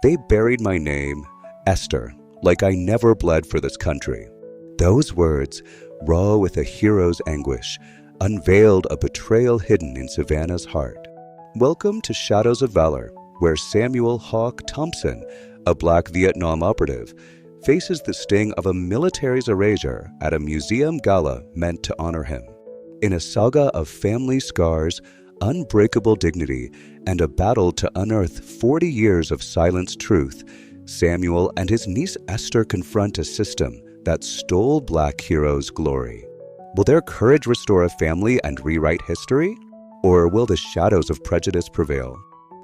They buried my name, Esther, like I never bled for this country. Those words, raw with a hero's anguish, unveiled a betrayal hidden in Savannah's heart. Welcome to Shadows of Valor, where Samuel Hawk Thompson, a Black Vietnam operative, faces the sting of a military's erasure at a museum gala meant to honor him. In a saga of family scars, unbreakable dignity, and a battle to unearth 40 years of silenced truth, Samuel and his niece Esther confront a system that stole Black heroes' glory. Will their courage restore a family and rewrite history? Or will the shadows of prejudice prevail?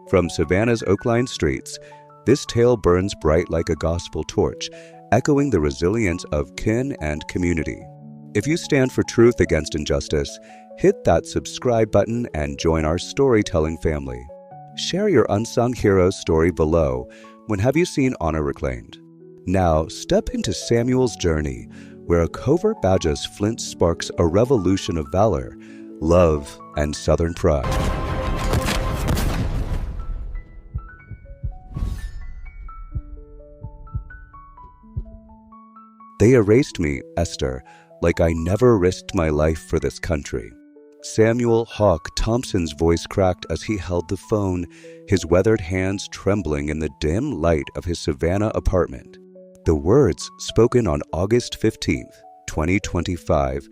From Savannah's oak-lined streets, this tale burns bright like a gospel torch, echoing the resilience of kin and community. If you stand for truth against injustice, hit that subscribe button and join our storytelling family. Share your unsung hero's story below. When have you seen honor reclaimed? Now, step into Samuel's journey, where a covert badge's flint sparks a revolution of valor, love, and Southern pride. They erased me, Esther, like I never risked my life for this country. Samuel Hawk Thompson's voice cracked as he held the phone, his weathered hands trembling in the dim light of his Savannah apartment. The words, spoken on August 15th, 2025,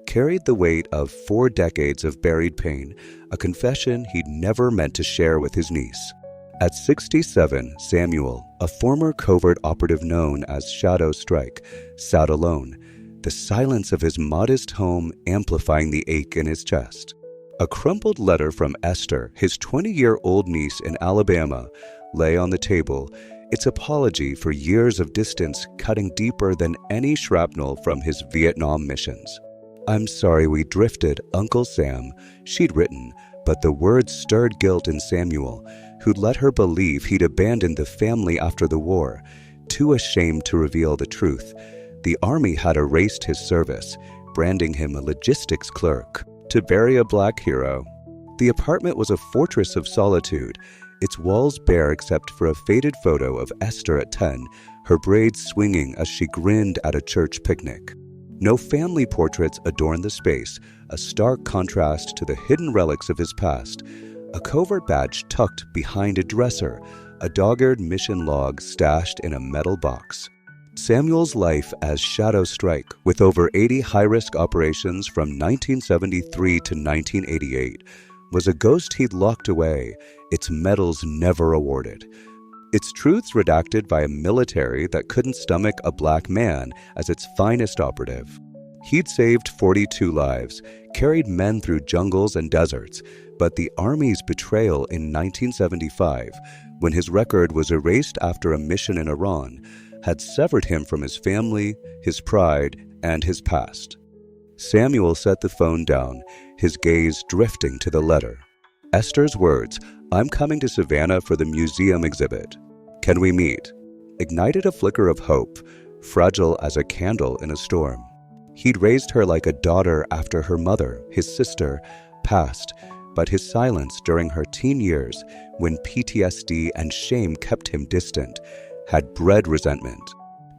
carried the weight of 4 decades of buried pain, a confession he'd never meant to share with his niece. At 67, Samuel, a former covert operative known as Shadow Strike, sat alone, the silence of his modest home amplifying the ache in his chest. A crumpled letter from Esther, his 20-year-old niece in Alabama, lay on the table, its apology for years of distance cutting deeper than any shrapnel from his Vietnam missions. "I'm sorry we drifted, Uncle Sam," she'd written, but the words stirred guilt in Samuel, who'd let her believe he'd abandoned the family after the war, too ashamed to reveal the truth. The Army had erased his service, branding him a logistics clerk, to bury a Black hero. The apartment was a fortress of solitude, its walls bare except for a faded photo of Esther at 10, her braids swinging as she grinned at a church picnic. No family portraits adorned the space, a stark contrast to the hidden relics of his past. A covert badge tucked behind a dresser, a dog-eared mission log stashed in a metal box. Samuel's life as Shadow Strike, with over 80 high-risk operations from 1973 to 1988, was a ghost he'd locked away, its medals never awarded. Its truths redacted by a military that couldn't stomach a Black man as its finest operative. He'd saved 42 lives, carried men through jungles and deserts, but the Army's betrayal in 1975, when his record was erased after a mission in Iran, had severed him from his family, his pride, and his past. Samuel set the phone down, his gaze drifting to the letter. Esther's words, "I'm coming to Savannah for the museum exhibit. Can we meet?" ignited a flicker of hope, fragile as a candle in a storm. He'd raised her like a daughter after her mother, his sister, passed, but his silence during her teen years, when PTSD and shame kept him distant, had bred resentment.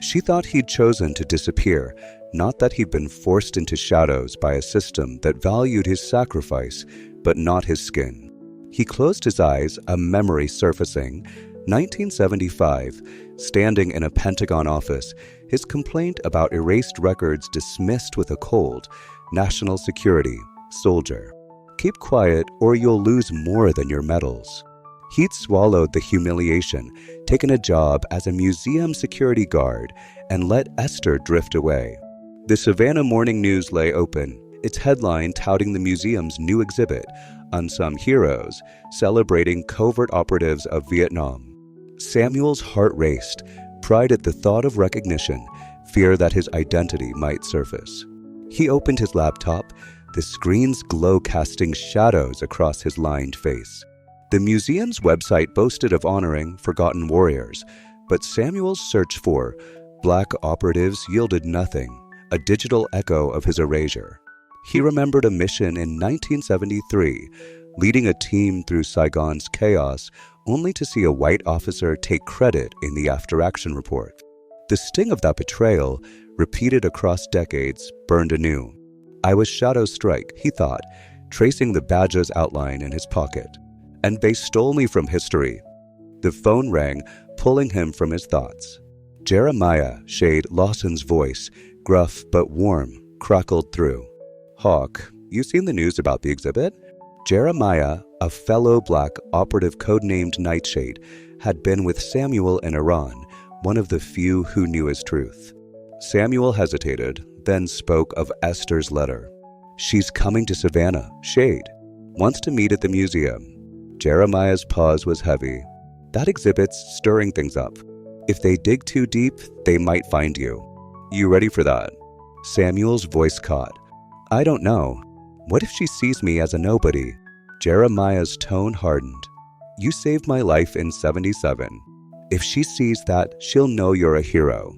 She thought he'd chosen to disappear, not that he'd been forced into shadows by a system that valued his sacrifice, but not his skin. He closed his eyes, a memory surfacing. 1975, standing in a Pentagon office, his complaint about erased records dismissed with a cold, "National security, soldier. Keep quiet or you'll lose more than your medals." He'd swallowed the humiliation, taken a job as a museum security guard, and let Esther drift away. The Savannah Morning News lay open, its headline touting the museum's new exhibit, Unsung Heroes, celebrating covert operatives of Vietnam. Samuel's heart raced, pride at the thought of recognition, fear that his identity might surface. He opened his laptop, the screen's glow casting shadows across his lined face. The museum's website boasted of honoring forgotten warriors, but Samuel's search for Black operatives yielded nothing, a digital echo of his erasure. He remembered a mission in 1973, leading a team through Saigon's chaos only to see a white officer take credit in the after-action report. The sting of that betrayal, repeated across decades, burned anew. I was Shadow Strike, he thought, tracing the badge's outline in his pocket. And they stole me from history. The phone rang, pulling him from his thoughts. Jeremiah, Shade Lawson's voice, gruff but warm, crackled through. Hawk, you seen the news about the exhibit? Jeremiah, a fellow black operative codenamed Nightshade, had been with Samuel in Iran, one of the few who knew his truth. Samuel hesitated, then spoke of Esther's letter. She's coming to Savannah, Shade. Wants to meet at the museum. Jeremiah's pause was heavy. That exhibit's stirring things up. If they dig too deep, they might find you. You ready for that? Samuel's voice caught. I don't know. What if she sees me as a nobody? Jeremiah's tone hardened. You saved my life in '77. If she sees that, she'll know you're a hero.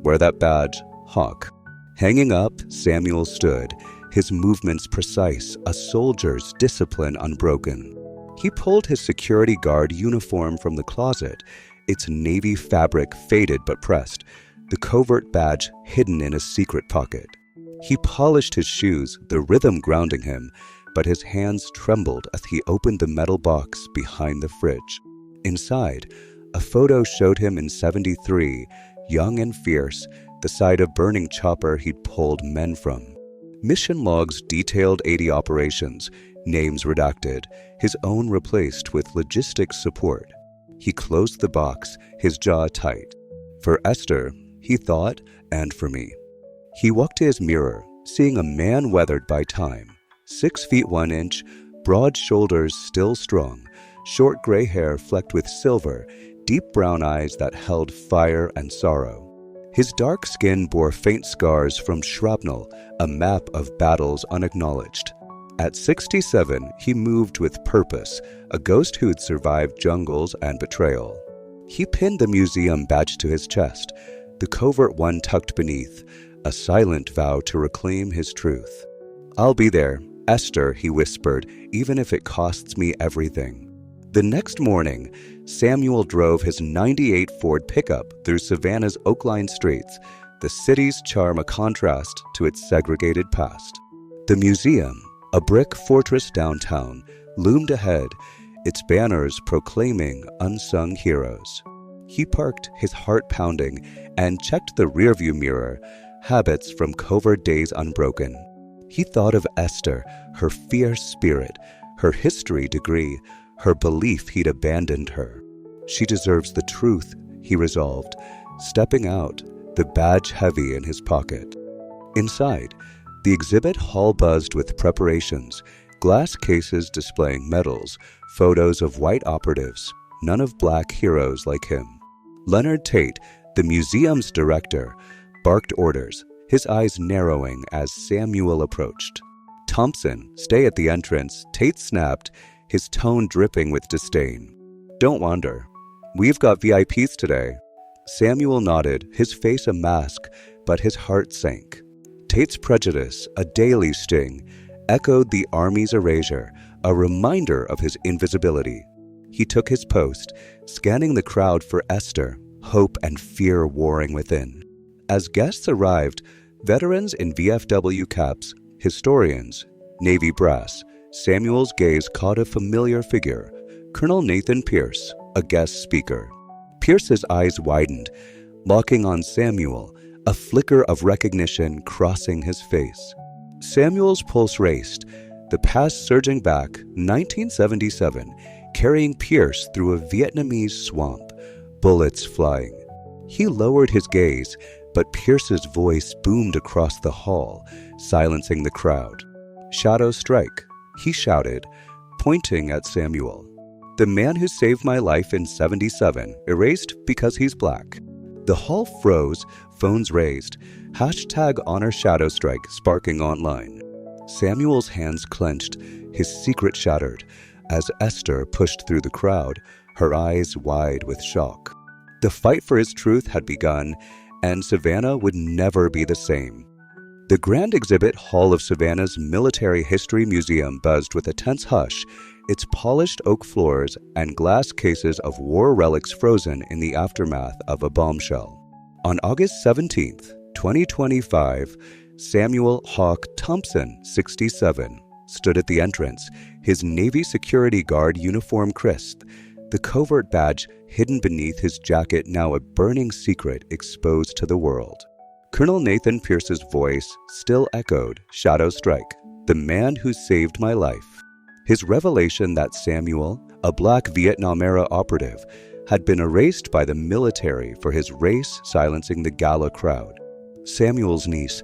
Wear that badge, Hawk. Hanging up, Samuel stood, his movements precise, a soldier's discipline unbroken. He pulled his security guard uniform from the closet, its navy fabric faded but pressed, the covert badge hidden in a secret pocket. He polished his shoes, the rhythm grounding him, but his hands trembled as he opened the metal box behind the fridge. Inside, a photo showed him in '73, young and fierce, the side of burning chopper he'd pulled men from. Mission logs detailed 80 operations, names redacted, his own replaced with logistics support. He closed the box, his jaw tight. For Esther, he thought, and for me. He walked to his mirror, seeing a man weathered by time. 6 feet 1 inch, broad shoulders still strong, short gray hair flecked with silver, deep brown eyes that held fire and sorrow. His dark skin bore faint scars from shrapnel, a map of battles unacknowledged. At 67, he moved with purpose, a ghost who'd survived jungles and betrayal. He pinned the museum badge to his chest, the covert one tucked beneath, a silent vow to reclaim his truth. I'll be there, Esther, he whispered, even if it costs me everything. The next morning, Samuel drove his '98 Ford pickup through Savannah's Oakline streets, the city's charm a contrast to its segregated past. The museum, a brick fortress downtown, loomed ahead, its banners proclaiming unsung heroes. He parked, his heart pounding, and checked the rearview mirror, habits from covert days unbroken. He thought of Esther, her fierce spirit, her history degree, her belief he'd abandoned her. She deserves the truth, he resolved, stepping out, the badge heavy in his pocket. Inside, the exhibit hall buzzed with preparations, glass cases displaying medals, photos of white operatives, none of black heroes like him. Leonard Tate, the museum's director, barked orders, his eyes narrowing as Samuel approached. Thompson, stay at the entrance, Tate snapped, his tone dripping with disdain. Don't wander. We've got VIPs today. Samuel nodded, his face a mask, but his heart sank. Tate's prejudice, a daily sting, echoed the army's erasure, a reminder of his invisibility. He took his post, scanning the crowd for Esther, hope and fear warring within. As guests arrived, veterans in VFW caps, historians, Navy brass, Samuel's gaze caught a familiar figure, Colonel Nathan Pierce, a guest speaker. Pierce's eyes widened, locking on Samuel, a flicker of recognition crossing his face. Samuel's pulse raced, the past surging back, 1977, carrying Pierce through a Vietnamese swamp, bullets flying. He lowered his gaze, but Pierce's voice boomed across the hall, silencing the crowd. Shadow Strike, he shouted, pointing at Samuel. The man who saved my life in '77, erased because he's black. The hall froze, phones raised, #Honor Shadow Strike sparking online. Samuel's hands clenched, his secret shattered, as Esther pushed through the crowd, her eyes wide with shock. The fight for his truth had begun, and Savannah would never be the same. The grand exhibit hall of Savannah's Military History Museum buzzed with a tense hush, its polished oak floors and glass cases of war relics frozen in the aftermath of a bombshell. On August 17, 2025, Samuel Hawk Thompson, 67, stood at the entrance, his Navy security guard uniform crisped, the covert badge hidden beneath his jacket now a burning secret exposed to the world. Colonel Nathan Pierce's voice still echoed, "Shadow Strike, the man who saved my life." His revelation that Samuel, a black Vietnam-era operative, had been erased by the military for his race silencing the gala crowd. Samuel's niece,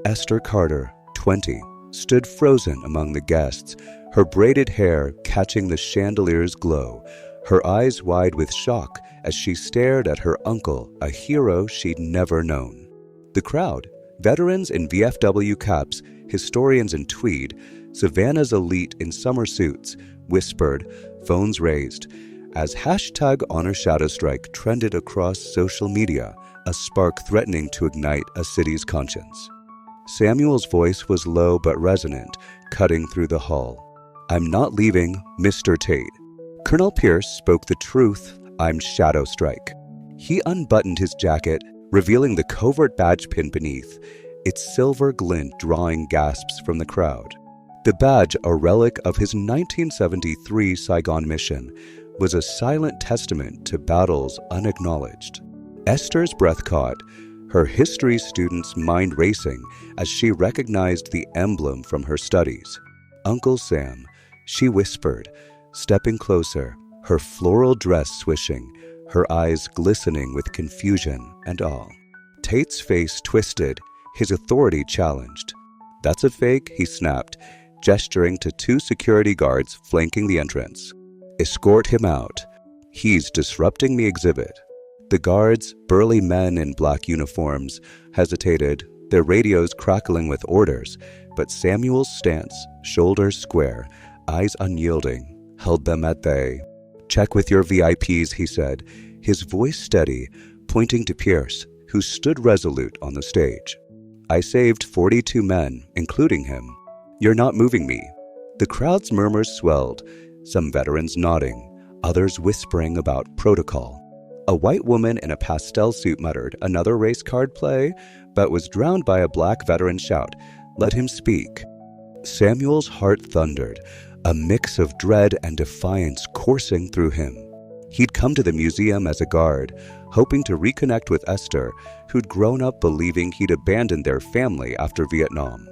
Esther Carter, 20, stood frozen among the guests, her braided hair catching the chandelier's glow, her eyes wide with shock as she stared at her uncle, a hero she'd never known. The crowd, veterans in VFW caps, historians in tweed, Savannah's elite in summer suits, whispered, phones raised, as #HonorShadowStrike trended across social media, a spark threatening to ignite a city's conscience. Samuel's voice was low but resonant, cutting through the hall. "I'm not leaving, Mr. Tate." Colonel Pierce spoke the truth, "I'm Shadow Strike." He unbuttoned his jacket, revealing the covert badge pin beneath, its silver glint drawing gasps from the crowd. The badge, a relic of his 1973 Saigon mission, was a silent testament to battles unacknowledged. Esther's breath caught, her history student's mind racing as she recognized the emblem from her studies. "Uncle Sam," she whispered, stepping closer, her floral dress swishing, her eyes glistening with confusion and awe. Tate's face twisted, his authority challenged. "That's a fake," he snapped, gesturing to two security guards flanking the entrance. "Escort him out. He's disrupting the exhibit." The guards, burly men in black uniforms, hesitated, their radios crackling with orders, but Samuel's stance, shoulders square, eyes unyielding, held them at bay. "Check with your VIPs," he said, his voice steady, pointing to Pierce, who stood resolute on the stage. "I saved 42 men, including him. You're not moving me." The crowd's murmurs swelled, some veterans nodding, others whispering about protocol. A white woman in a pastel suit muttered, "Another race card play?" but was drowned by a black veteran shout, "Let him speak." Samuel's heart thundered, a mix of dread and defiance coursing through him. He'd come to the museum as a guard, hoping to reconnect with Esther, who'd grown up believing he'd abandoned their family after Vietnam.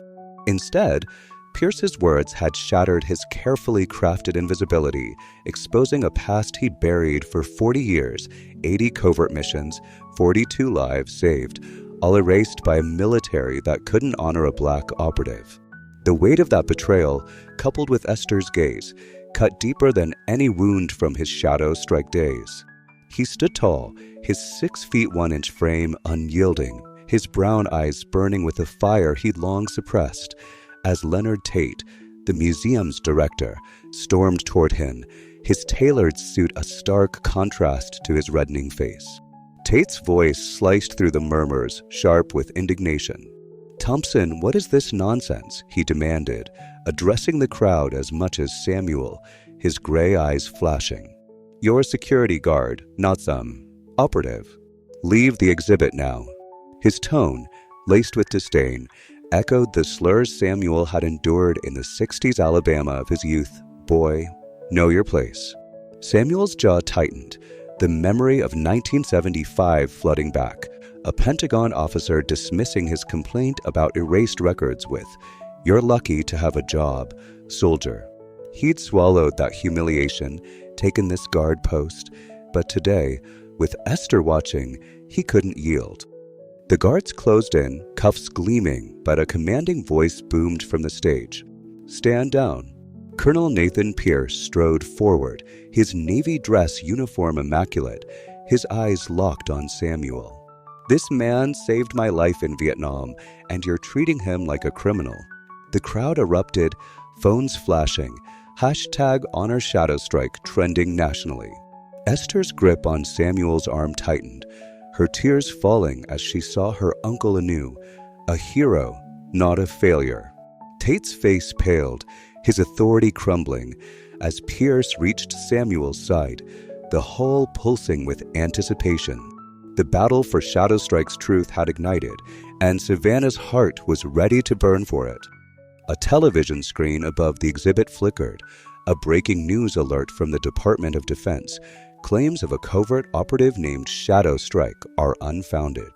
Instead, Pierce's words had shattered his carefully crafted invisibility, exposing a past he'd buried for 40 years, 80 covert missions, 42 lives saved, all erased by a military that couldn't honor a black operative. The weight of that betrayal, coupled with Esther's gaze, cut deeper than any wound from his Shadow Strike days. He stood tall, his 6 feet 1 inch frame unyielding, his brown eyes burning with a fire he'd long suppressed, as Leonard Tate, the museum's director, stormed toward him, his tailored suit a stark contrast to his reddening face. Tate's voice sliced through the murmurs, sharp with indignation. "Thompson, what is this nonsense?" he demanded, addressing the crowd as much as Samuel, his gray eyes flashing. "You're a security guard, not some operative. Leave the exhibit now." His tone, laced with disdain, echoed the slurs Samuel had endured in the 60s Alabama of his youth. "Boy, know your place." Samuel's jaw tightened, the memory of 1975 flooding back, a Pentagon officer dismissing his complaint about erased records with, "You're lucky to have a job, soldier." He'd swallowed that humiliation, taken this guard post, but today, with Esther watching, he couldn't yield. The guards closed in, cuffs gleaming, but a commanding voice boomed from the stage. "Stand down." Colonel Nathan Pierce strode forward, his navy dress uniform immaculate, his eyes locked on Samuel. "This man saved my life in Vietnam, and you're treating him like a criminal." The crowd erupted, phones flashing, #HonorShadowStrike trending nationally. Esther's grip on Samuel's arm tightened, her tears falling as she saw her uncle anew, a hero not a failure. Tate's face paled, his authority crumbling, as Pierce reached Samuel's side, the hull pulsing with anticipation. The battle for Shadowstrike's truth had ignited, and Savannah's heart was ready to burn for it. A television screen above the exhibit flickered. A breaking news alert from the Department of Defense. Claims of a covert operative named Shadowstrike are unfounded.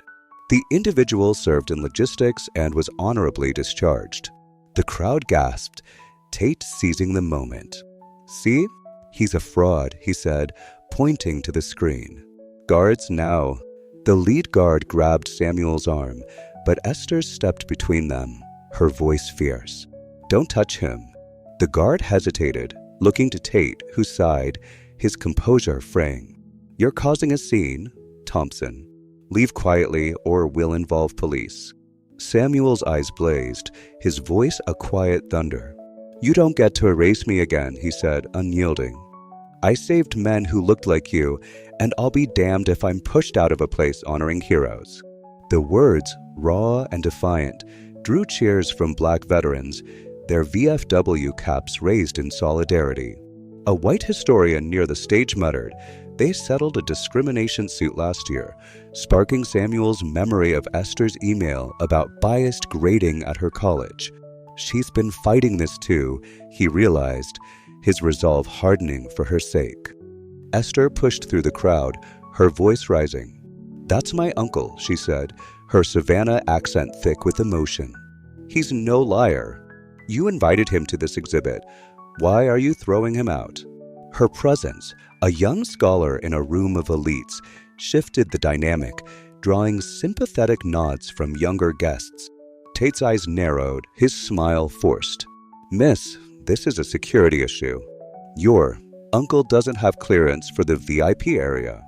The individual served in logistics and was honorably discharged. The crowd gasped, Tate seizing the moment. "See? He's a fraud," he said, pointing to the screen. "Guards now." The lead guard grabbed Samuel's arm, but Esther stepped between them, her voice fierce. "Don't touch him." The guard hesitated, looking to Tate, who sighed, his composure fraying. "You're causing a scene, Thompson. Leave quietly or we'll involve police." Samuel's eyes blazed, his voice a quiet thunder. "You don't get to erase me again," he said, unyielding. "I saved men who looked like you, and I'll be damned if I'm pushed out of a place honoring heroes." The words, raw and defiant, drew cheers from black veterans, their VFW caps raised in solidarity. A white historian near the stage muttered, "They settled a discrimination suit last year," sparking Samuel's memory of Esther's email about biased grading at her college. She's been fighting this too, he realized, his resolve hardening for her sake. Esther pushed through the crowd, her voice rising. "That's my uncle," she said, her Savannah accent thick with emotion. "He's no liar. You invited him to this exhibit. Why are you throwing him out?" Her presence, a young scholar in a room of elites, shifted the dynamic, drawing sympathetic nods from younger guests. Tate's eyes narrowed, his smile forced. "Miss, this is a security issue. Your uncle doesn't have clearance for the VIP area."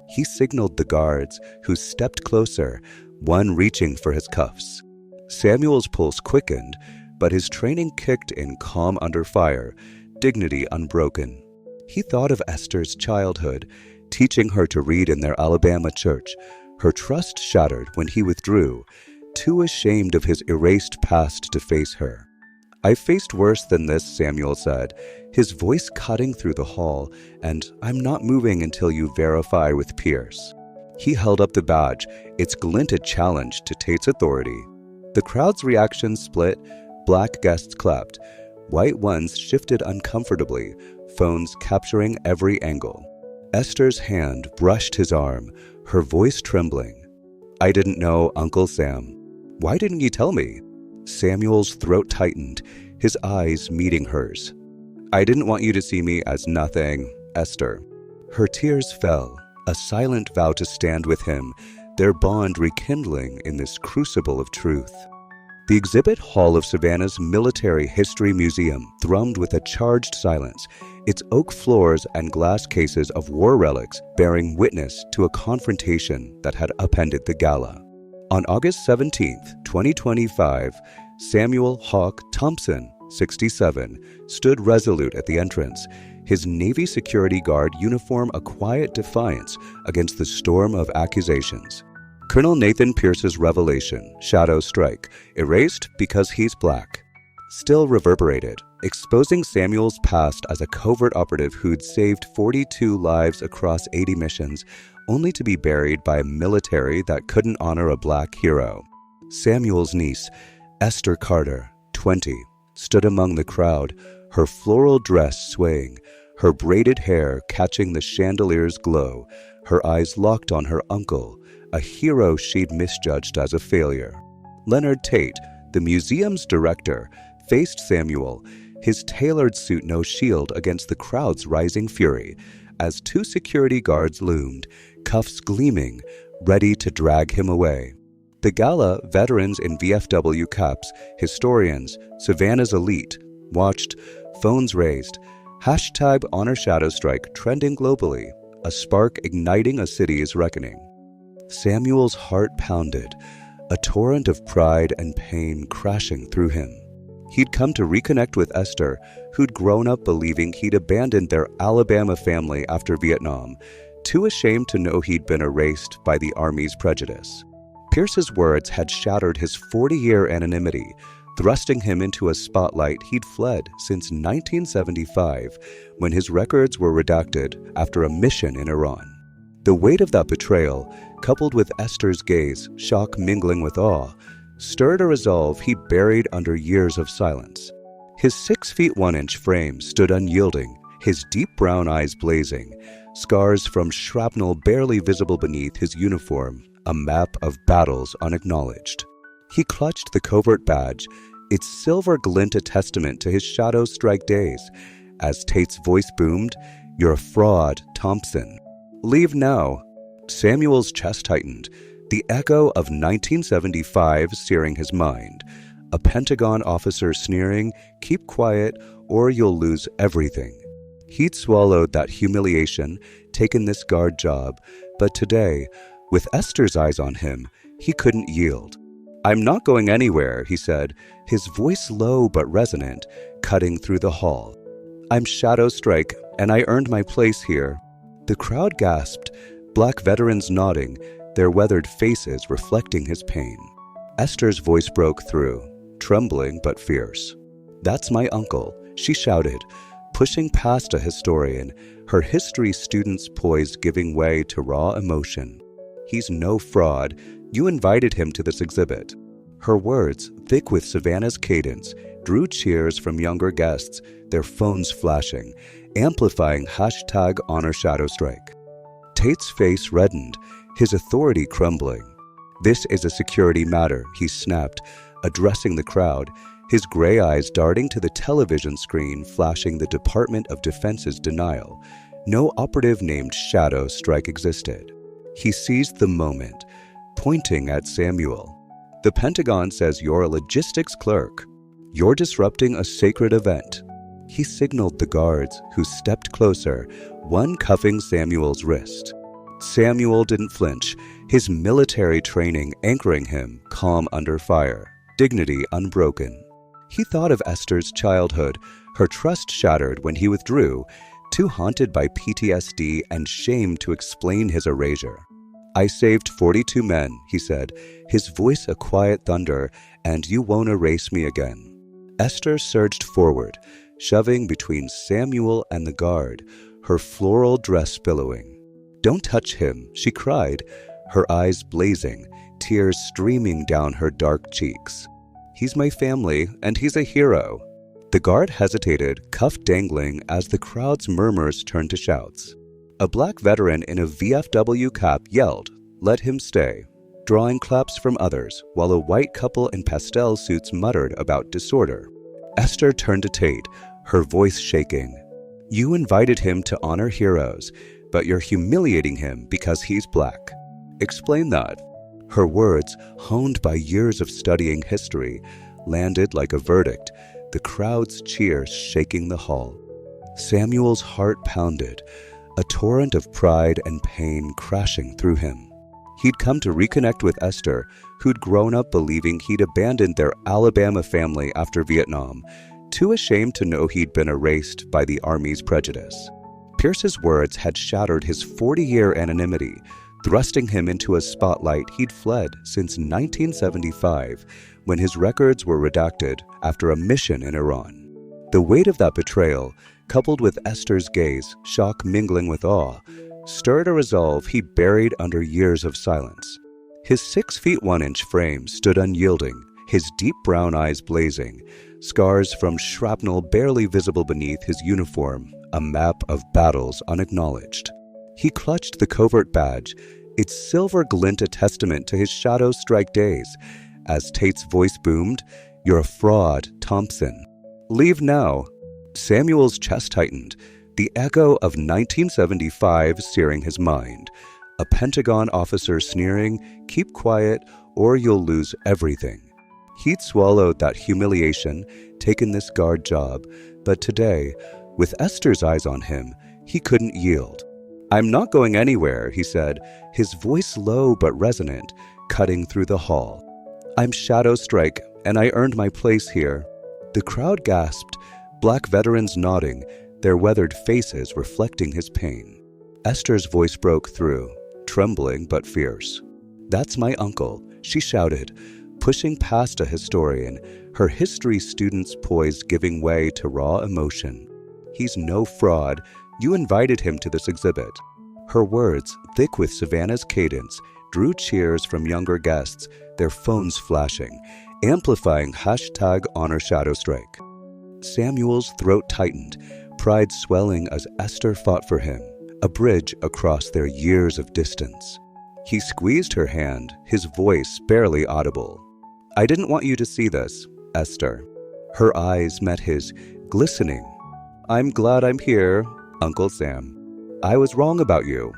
He signaled the guards, who stepped closer, one reaching for his cuffs. Samuel's pulse quickened, but his training kicked in calm under fire, dignity unbroken. He thought of Esther's childhood, teaching her to read in their Alabama church, her trust shattered when he withdrew, too ashamed of his erased past to face her. "I've faced worse than this," Samuel said, his voice cutting through the hall, "and I'm not moving until you verify with Pierce." He held up the badge, its glint a challenge to Tate's authority. The crowd's reaction split, black guests clapped, white ones shifted uncomfortably, phones capturing every angle. Esther's hand brushed his arm, her voice trembling. "I didn't know, Uncle Sam. Why didn't you tell me?" Samuel's throat tightened, his eyes meeting hers. "I didn't want you to see me as nothing, Esther." Her tears fell, a silent vow to stand with him, their bond rekindling in this crucible of truth. The exhibit hall of Savannah's Military History Museum thrummed with a charged silence, its oak floors and glass cases of war relics bearing witness to a confrontation that had upended the gala. On August 17, 2025, Samuel Hawk Thompson, 67, stood resolute at the entrance, his Navy security guard uniform a quiet defiance against the storm of accusations. Colonel Nathan Pierce's revelation, Shadowstrike, erased because he's black, still reverberated, exposing Samuel's past as a covert operative who'd saved 42 lives across 80 missions, only to be buried by a military that couldn't honor a black hero. Samuel's niece, Esther Carter, 20, stood among the crowd, her floral dress swaying, her braided hair catching the chandelier's glow, her eyes locked on her uncle, a hero she'd misjudged as a failure. Leonard Tate, the museum's director, faced Samuel, his tailored suit no shield against the crowd's rising fury, as two security guards loomed, cuffs gleaming, ready to drag him away. The gala, veterans in VFW caps, historians, Savannah's elite, watched, phones raised, hashtag Honor Shadowstrike trending globally, a spark igniting a city's reckoning. Samuel's heart pounded, a torrent of pride and pain crashing through him. He'd come to reconnect with Esther, who'd grown up believing he'd abandoned their Alabama family after Vietnam, too ashamed to know he'd been erased by the Army's prejudice. Pierce's words had shattered his 40-year anonymity, thrusting him into a spotlight he'd fled since 1975, when his records were redacted after a mission in Iran. The weight of that betrayal, coupled with Esther's gaze, shock mingling with awe, stirred a resolve he buried under years of silence. His 6 feet 1 inch frame stood unyielding, his deep brown eyes blazing, scars from shrapnel barely visible beneath his uniform, a map of battles unacknowledged. He clutched the covert badge, its silver glint a testament to his shadow strike days. As Tate's voice boomed, "You're a fraud, Thompson. Leave now." Samuel's chest tightened, the echo of 1975 searing his mind. A Pentagon officer sneering, "Keep quiet or you'll lose everything." He'd swallowed that humiliation, taken this guard job, but today, with Esther's eyes on him, he couldn't yield. "I'm not going anywhere," he said, his voice low but resonant, cutting through the hall. "I'm Shadow Strike, and I earned my place here." The crowd gasped, black veterans nodding, their weathered faces reflecting his pain. Esther's voice broke through, trembling but fierce. "That's my uncle," she shouted, pushing past a historian, her history students poised giving way to raw emotion. "He's no fraud. You invited him to this exhibit." Her words, thick with Savannah's cadence, drew cheers from younger guests, their phones flashing, amplifying #HonorShadowStrike. Tate's face reddened, his authority crumbling. "This is a security matter," he snapped, addressing the crowd, his gray eyes darting to the television screen flashing the Department of Defense's denial. No operative named Shadow Strike existed. He seized the moment, pointing at Samuel. "The Pentagon says you're a logistics clerk. You're disrupting a sacred event." He signaled the guards, who stepped closer, one cuffing Samuel's wrist. Samuel didn't flinch, his military training anchoring him, calm under fire, dignity unbroken. He thought of Esther's childhood, her trust shattered when he withdrew, too haunted by PTSD and shame to explain his erasure. "I saved 42 men," he said, his voice a quiet thunder, "and you won't erase me again." Esther surged forward, shoving between Samuel and the guard, her floral dress billowing. "Don't touch him," she cried, her eyes blazing, tears streaming down her dark cheeks. "He's my family, and he's a hero." The guard hesitated, cuff dangling, as the crowd's murmurs turned to shouts. A black veteran in a VFW cap yelled, "Let him stay," drawing claps from others, while a white couple in pastel suits muttered about disorder. Esther turned to Tate, her voice shaking. "You invited him to honor heroes, but you're humiliating him because he's black. Explain that." Her words, honed by years of studying history, landed like a verdict, the crowd's cheers shaking the hall. Samuel's heart pounded, a torrent of pride and pain crashing through him. He'd come to reconnect with Esther, who'd grown up believing he'd abandoned their Alabama family after Vietnam, too ashamed to know he'd been erased by the Army's prejudice. Pierce's words had shattered his 40-year anonymity, thrusting him into a spotlight he'd fled since 1975, when his records were redacted after a mission in Iran. The weight of that betrayal, coupled with Esther's gaze, shock mingling with awe, stirred a resolve he buried under years of silence. His 6 feet 1 inch frame stood unyielding, his deep brown eyes blazing, scars from shrapnel barely visible beneath his uniform, a map of battles unacknowledged. He clutched the covert badge, its silver glint a testament to his Shadow Strike days. As Tate's voice boomed, "You're a fraud, Thompson. Leave now." Samuel's chest tightened, the echo of 1975 searing his mind. A Pentagon officer sneering, "Keep quiet or you'll lose everything." He'd swallowed that humiliation, taken this guard job, but today, with Esther's eyes on him, he couldn't yield. "I'm not going anywhere," he said, his voice low but resonant, cutting through the hall. "I'm Shadow Strike, and I earned my place here." The crowd gasped, black veterans nodding, their weathered faces reflecting his pain. Esther's voice broke through, trembling but fierce. "That's my uncle," she shouted, pushing past a historian, her history students poised giving way to raw emotion. "He's no fraud. You invited him to this exhibit." Her words, thick with Savannah's cadence, drew cheers from younger guests, their phones flashing, amplifying #HonorShadowStrike. Samuel's throat tightened, pride swelling as Esther fought for him, a bridge across their years of distance. He squeezed her hand, his voice barely audible. "I didn't want you to see this, Esther." Her eyes met his, glistening. "I'm glad I'm here, Uncle Sam. I was wrong about you."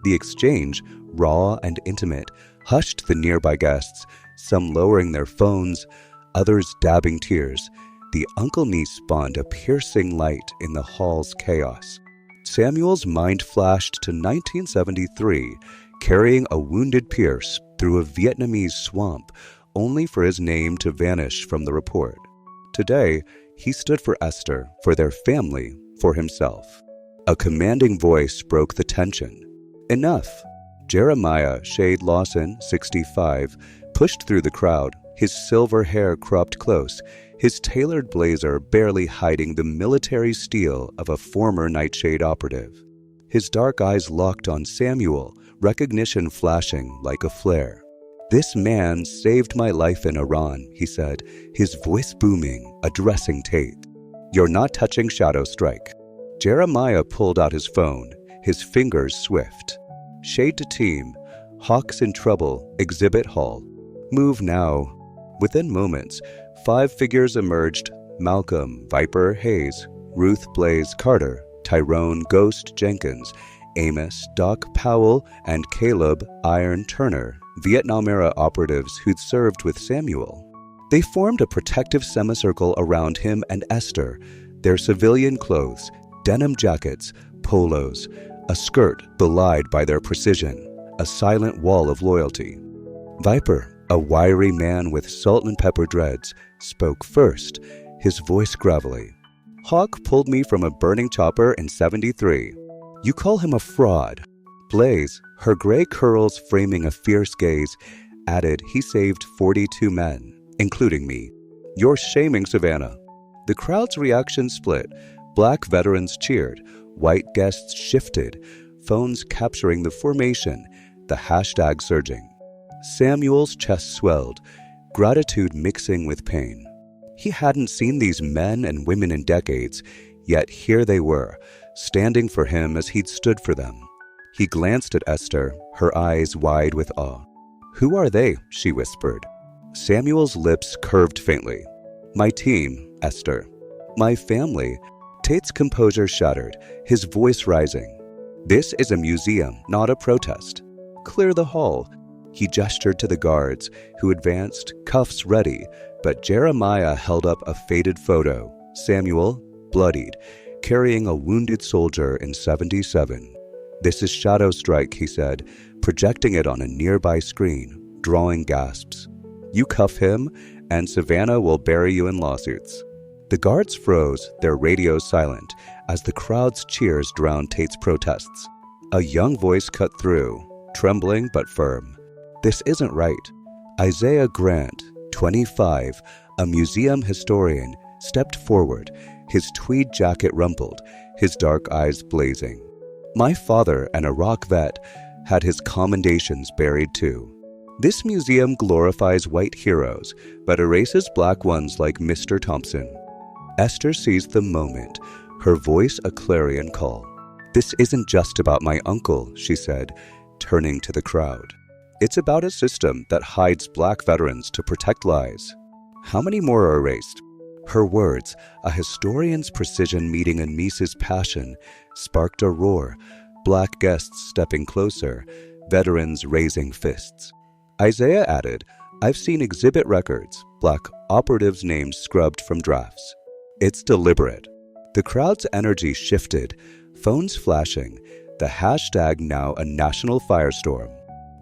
The exchange, raw and intimate, hushed the nearby guests, some lowering their phones, others dabbing tears. The uncle-niece spawned a piercing light in the hall's chaos. Samuel's mind flashed to 1973, carrying a wounded Pierce through a Vietnamese swamp, only for his name to vanish from the report. Today, he stood for Esther, for their family, for himself. A commanding voice broke the tension. "Enough." Jeremiah Shade Lawson, 65, pushed through the crowd, his silver hair cropped close, his tailored blazer barely hiding the military steel of a former Nightshade operative. His dark eyes locked on Samuel, recognition flashing like a flare. "This man saved my life in Iran," he said, his voice booming, addressing Tate. "You're not touching ShadowStrike." Jeremiah pulled out his phone, his fingers swift. "Shade to team. Hawk's in trouble. Exhibit hall. Move now." Within moments, 5 figures emerged: Malcolm Viper Hayes, Ruth Blaze Carter, Tyrone Ghost Jenkins, Amos Doc Powell, and Caleb Iron Turner, Vietnam-era operatives who'd served with Samuel. They formed a protective semicircle around him and Esther, their civilian clothes, denim jackets, polos, a skirt belied by their precision, a silent wall of loyalty. Viper, a wiry man with salt and pepper dreads, spoke first, his voice gravelly. "Hawk pulled me from a burning chopper in 73. You call him a fraud." Blaze, her gray curls framing a fierce gaze, added he saved 42 men, including me. "You're shaming Savannah." The crowd's reaction split. Black veterans cheered, white guests shifted, phones capturing the formation, the hashtag surging. Samuel's chest swelled, gratitude mixing with pain. He hadn't seen these men and women in decades, yet here they were, standing for him as he'd stood for them. He glanced at Esther, her eyes wide with awe. "Who are they?" she whispered. Samuel's lips curved faintly. "My team, Esther. My family." Tate's composure shattered, his voice rising. "This is a museum, not a protest. Clear the hall." He gestured to the guards, who advanced, cuffs ready, but Jeremiah held up a faded photo. Samuel, bloodied, carrying a wounded soldier in 77. "This is ShadowStrike," he said, projecting it on a nearby screen, drawing gasps. "You cuff him, and Savannah will bury you in lawsuits." The guards froze, their radios silent, as the crowd's cheers drowned Tate's protests. A young voice cut through, trembling but firm. "This isn't right." Isaiah Grant, 25, a museum historian, stepped forward, his tweed jacket rumpled, his dark eyes blazing. "My father, an Iraq vet, had his commendations buried too. This museum glorifies white heroes, but erases black ones like Mr. Thompson." Esther seized the moment, her voice a clarion call. "This isn't just about my uncle," she said, turning to the crowd. "It's about a system that hides black veterans to protect lives. How many more are erased?" Her words, a historian's precision meeting a niece's passion, sparked a roar, black guests stepping closer, veterans raising fists. Isaiah added, "I've seen exhibit records, black operatives' names scrubbed from drafts. It's deliberate." The crowd's energy shifted, phones flashing, the hashtag now a national firestorm.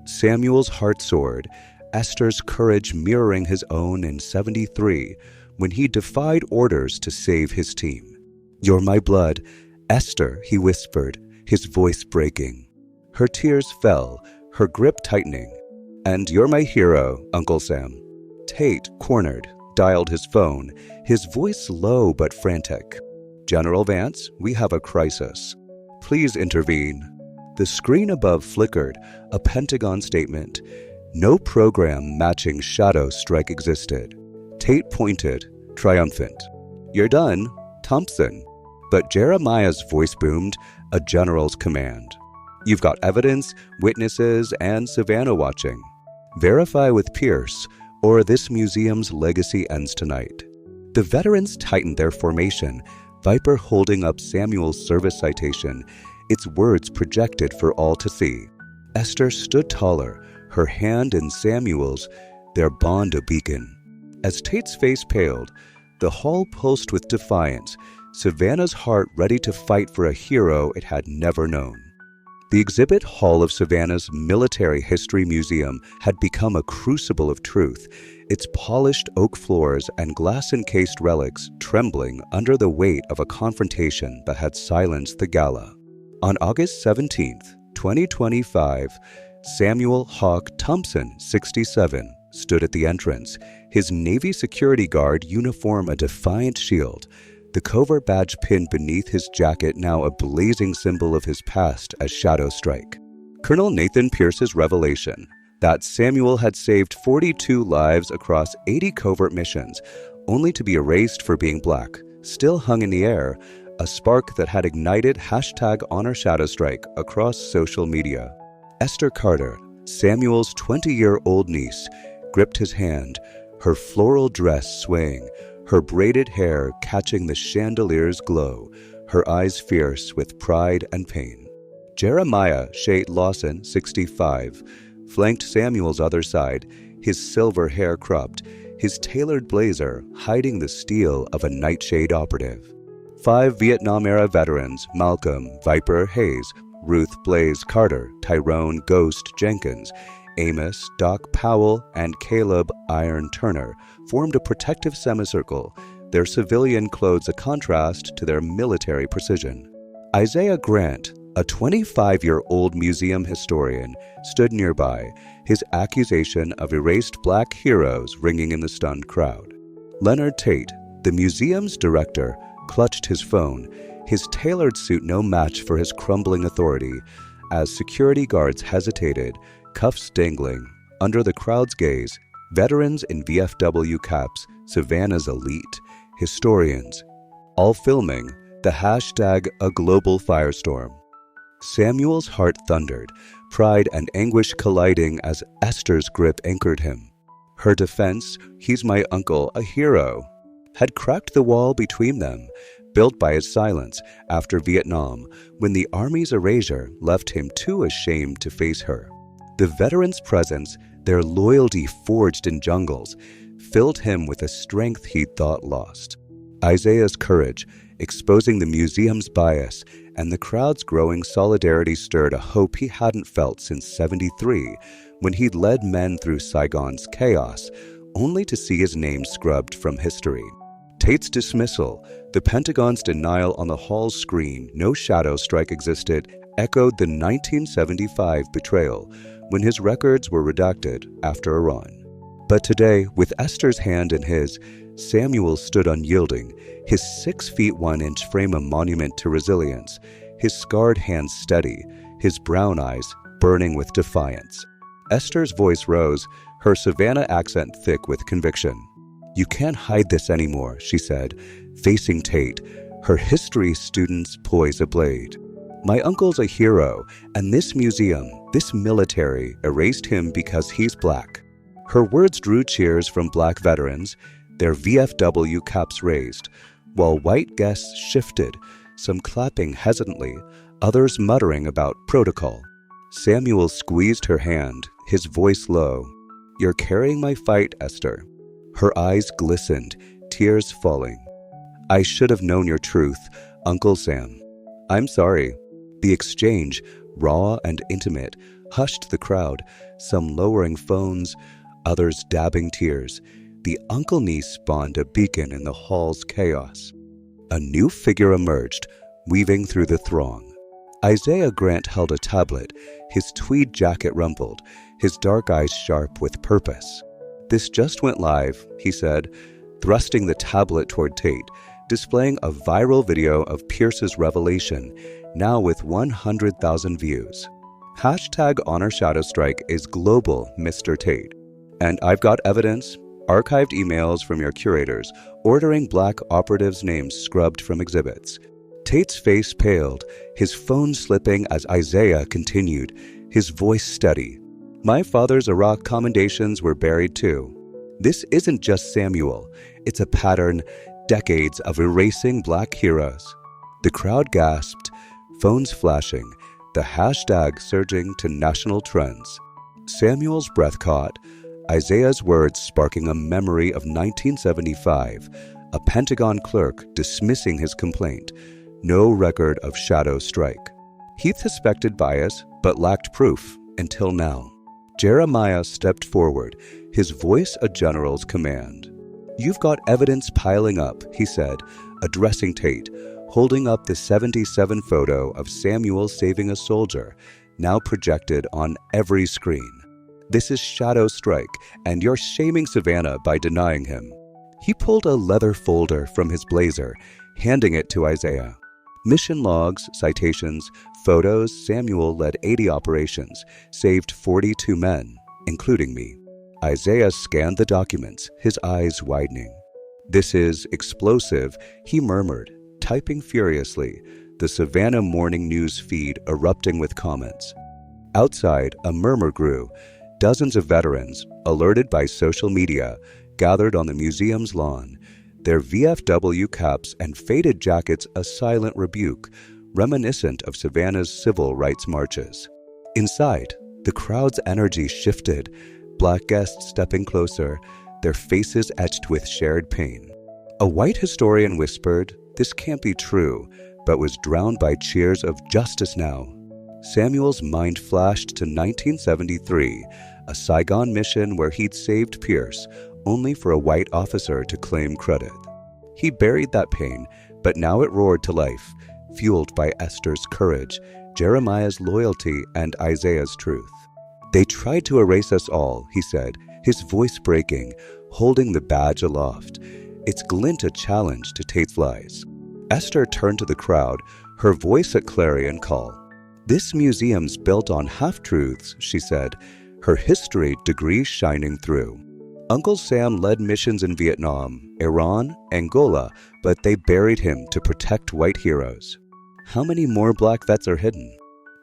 Samuel's heart soared, Esther's courage mirroring his own in 73, when he defied orders to save his team. "You're my blood, Esther," he whispered, his voice breaking. Her tears fell, her grip tightening. "And you're my hero, Uncle Sam." Tate, cornered, dialed his phone, his voice low but frantic. "General Vance, we have a crisis. Please intervene." The screen above flickered, a Pentagon statement. No program matching Shadow Strike existed. Tate pointed, triumphant. "You're done, Thompson." But Jeremiah's voice boomed, a general's command. "You've got evidence, witnesses, and Savannah watching. Verify with Pierce, or this museum's legacy ends tonight." The veterans tightened their formation, Viper holding up Samuel's service citation, its words projected for all to see. Esther stood taller, her hand in Samuel's, their bond a beacon. As Tate's face paled, the hall pulsed with defiance, Savannah's heart ready to fight for a hero it had never known. The exhibit hall of Savannah's Military History Museum had become a crucible of truth, its polished oak floors and glass-encased relics trembling under the weight of a confrontation that had silenced the gala. On August 17, 2025, Samuel Hawk Thompson, 67, stood at the entrance, his Navy security guard uniform a defiant shield, the covert badge pinned beneath his jacket now a blazing symbol of his past as Shadow Strike. Colonel Nathan Pierce's revelation that Samuel had saved 42 lives across 80 covert missions, only to be erased for being black, still hung in the air, a spark that had ignited #HonorShadowStrike across social media. Esther Carter, Samuel's 20-year-old niece, gripped his hand, her floral dress swaying, her braided hair catching the chandelier's glow, her eyes fierce with pride and pain. Jeremiah Shade Lawson, 65, flanked Samuel's other side, his silver hair cropped, his tailored blazer hiding the steel of a nightshade operative. 5 Vietnam-era veterans, Malcolm Viper Hayes, Ruth Blaze Carter, Tyrone Ghost Jenkins, Amos Doc Powell, and Caleb Iron Turner, formed a protective semicircle, their civilian clothes a contrast to their military precision. Isaiah Grant, a 25-year-old museum historian, stood nearby, his accusation of erased black heroes ringing in the stunned crowd. Leonard Tate, the museum's director, clutched his phone, his tailored suit no match for his crumbling authority, as security guards hesitated, cuffs dangling. Under the crowd's gaze, veterans in VFW caps, Savannah's elite, historians, all filming the hashtag A Global Firestorm. Samuel's heart thundered, pride and anguish colliding as Esther's grip anchored him. Her defense, "He's my uncle, a hero," had cracked the wall between them, built by his silence after Vietnam, when the Army's erasure left him too ashamed to face her. The veterans' presence, their loyalty forged in jungles, filled him with a strength he'd thought lost. Isaiah's courage, exposing the museum's bias, and the crowd's growing solidarity stirred a hope he hadn't felt since '73, when he'd led men through Saigon's chaos, only to see his name scrubbed from history. Tate's dismissal, the Pentagon's denial on the hall's screen no Shadow Strike existed, echoed the 1975 betrayal, when his records were redacted after Iran. But today, with Esther's hand in his, Samuel stood unyielding, his 6 feet 1 inch frame a monument to resilience, his scarred hands steady, his brown eyes burning with defiance. Esther's voice rose, her Savannah accent thick with conviction. "You can't hide this anymore," she said, facing Tate, her history student's poise a blade. "My uncle's a hero, and this museum, this military, erased him because he's black." Her words drew cheers from black veterans, their VFW caps raised, while white guests shifted, some clapping hesitantly, others muttering about protocol. Samuel squeezed her hand, his voice low. "You're carrying my fight, Esther." Her eyes glistened, tears falling. "I should have known your truth, Uncle Sam. I'm sorry." The exchange, raw and intimate, hushed the crowd, some lowering phones, others dabbing tears. The uncle-niece spawned a beacon in the hall's chaos. A new figure emerged, weaving through the throng. Isaiah Grant held a tablet, his tweed jacket rumpled, his dark eyes sharp with purpose. "This just went live," he said, thrusting the tablet toward Tate, displaying a viral video of Pierce's revelation, now with 100,000 views. #HonorShadowStrike is global, Mr. Tate. And I've got evidence, archived emails from your curators, ordering Black operatives' names scrubbed from exhibits. Tate's face paled, his phone slipping as Isaiah continued, his voice steady. "My father's Iraq commendations were buried too. This isn't just Samuel. It's a pattern, decades of erasing Black heroes." The crowd gasped, phones flashing, the hashtag surging to national trends. Samuel's breath caught, Isaiah's words sparking a memory of 1975, a Pentagon clerk dismissing his complaint. No record of shadow strike. Heath suspected bias, but lacked proof, until now. Jeremiah stepped forward, his voice a general's command. "You've got evidence piling up," he said, addressing Tate, holding up the '77 photo of Samuel saving a soldier, now projected on every screen. "This is shadow strike, and you're shaming Savannah by denying him." He pulled a leather folder from his blazer, handing it to Isaiah. Mission logs, citations, photos. Samuel led 80 operations, saved 42 men, including me. Isaiah scanned the documents, his eyes widening. "This is explosive," he murmured, typing furiously, the Savannah Morning News feed erupting with comments. Outside, a murmur grew. Dozens of veterans, alerted by social media, gathered on the museum's lawn, their VFW caps and faded jackets a silent rebuke, reminiscent of Savannah's civil rights marches. Inside, the crowd's energy shifted, Black guests stepping closer, their faces etched with shared pain. A white historian whispered, "This can't be true," but was drowned by cheers of "Justice now." Samuel's mind flashed to 1973, a Saigon mission where he'd saved Pierce, only for a white officer to claim credit. He buried that pain, but now it roared to life, fueled by Esther's courage, Jeremiah's loyalty, and Isaiah's truth. "They tried to erase us all," he said, his voice breaking, holding the badge aloft, its glint a challenge to Tate's lies. Esther turned to the crowd, her voice a clarion call. "This museum's built on half-truths," she said, her history degree shining through. "Uncle Sam led missions in Vietnam, Iran, Angola, but they buried him to protect white heroes. How many more Black vets are hidden?"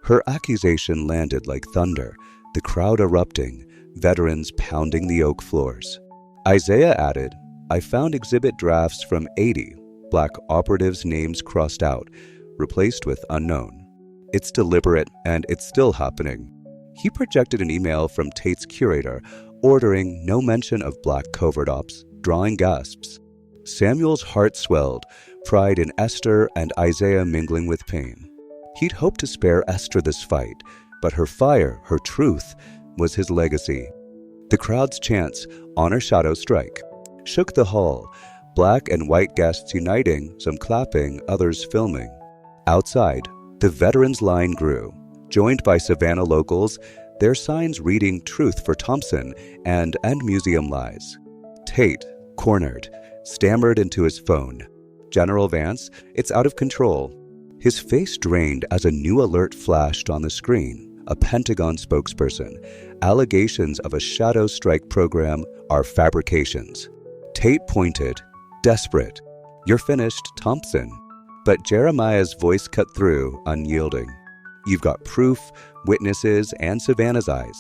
Her accusation landed like thunder, the crowd erupting, veterans pounding the oak floors. Isaiah added, "I found exhibit drafts from 80, Black operatives' names crossed out, replaced with unknown. It's deliberate, and it's still happening." He projected an email from Tate's curator, ordering no mention of Black covert ops, drawing gasps. Samuel's heart swelled, pride in Esther and Isaiah mingling with pain. He'd hoped to spare Esther this fight, but her fire, her truth, was his legacy. The crowd's chants, "Honor Shadow Strike," shook the hall, Black and white guests uniting, some clapping, others filming. Outside, the veterans' line grew, joined by Savannah locals, their signs reading "Truth for Thompson" and "End Museum Lies." Tate, cornered, stammered into his phone. "General Vance, it's out of control." His face drained as a new alert flashed on the screen, a Pentagon spokesperson. "Allegations of a shadow strike program are fabrications." Tate pointed, desperate. "You're finished, Thompson." But Jeremiah's voice cut through, unyielding. "You've got proof, witnesses, and Savannah's eyes.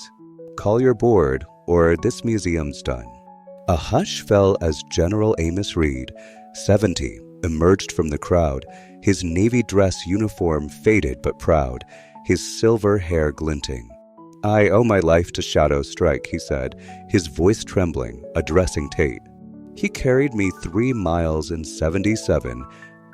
Call your board, or this museum's done." A hush fell as General Amos Reed, 70, emerged from the crowd, his navy dress uniform faded but proud, his silver hair glinting. "I owe my life to Shadow Strike," he said, his voice trembling, addressing Tate. "He carried me 3 miles in '77,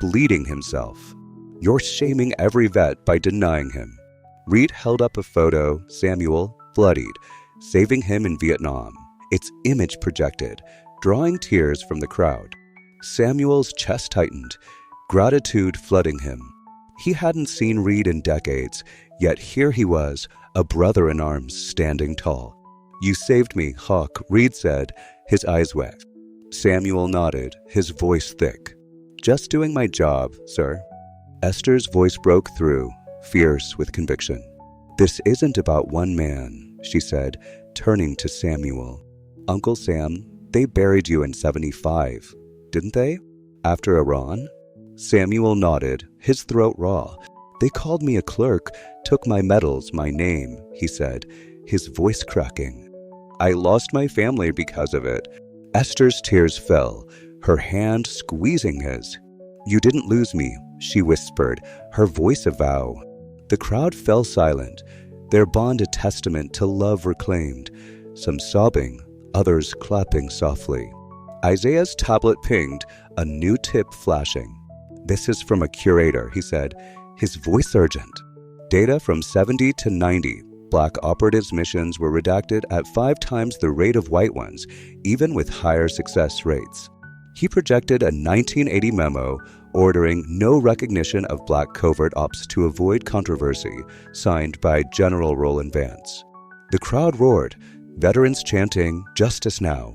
bleeding himself. You're shaming every vet by denying him." Reed held up a photo, Samuel, bloodied, saving him in Vietnam, its image projected, drawing tears from the crowd. Samuel's chest tightened, gratitude flooding him. He hadn't seen Reed in decades, yet here he was, a brother in arms, standing tall. "You saved me, Hawk," Reed said, his eyes wet. Samuel nodded, his voice thick. "Just doing my job, sir." Esther's voice broke through, fierce with conviction. "This isn't about one man," she said, turning to Samuel. "Uncle Sam, they buried you in 75, didn't they? After Iran?" Samuel nodded, his throat raw. "They called me a clerk, took my medals, my name," he said, his voice cracking. "I lost my family because of it." Esther's tears fell, her hand squeezing his. "You didn't lose me," she whispered, her voice a vow. The crowd fell silent, their bond a testament to love reclaimed, some sobbing, others clapping softly. Isaiah's tablet pinged, a new tip flashing. "This is from a curator," he said, his voice urgent. Data from 70 to 90, Black operatives' missions were redacted at 5 times the rate of white ones, even with higher success rates. He projected a 1980 memo ordering no recognition of Black covert ops to avoid controversy, signed by General Roland Vance. The crowd roared, veterans chanting, "Justice now."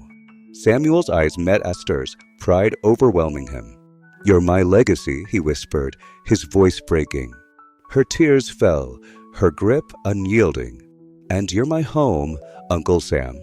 Samuel's eyes met Esther's, pride overwhelming him. "You're my legacy," he whispered, his voice breaking. Her tears fell, her grip unyielding. "And you're my home, Uncle Sam."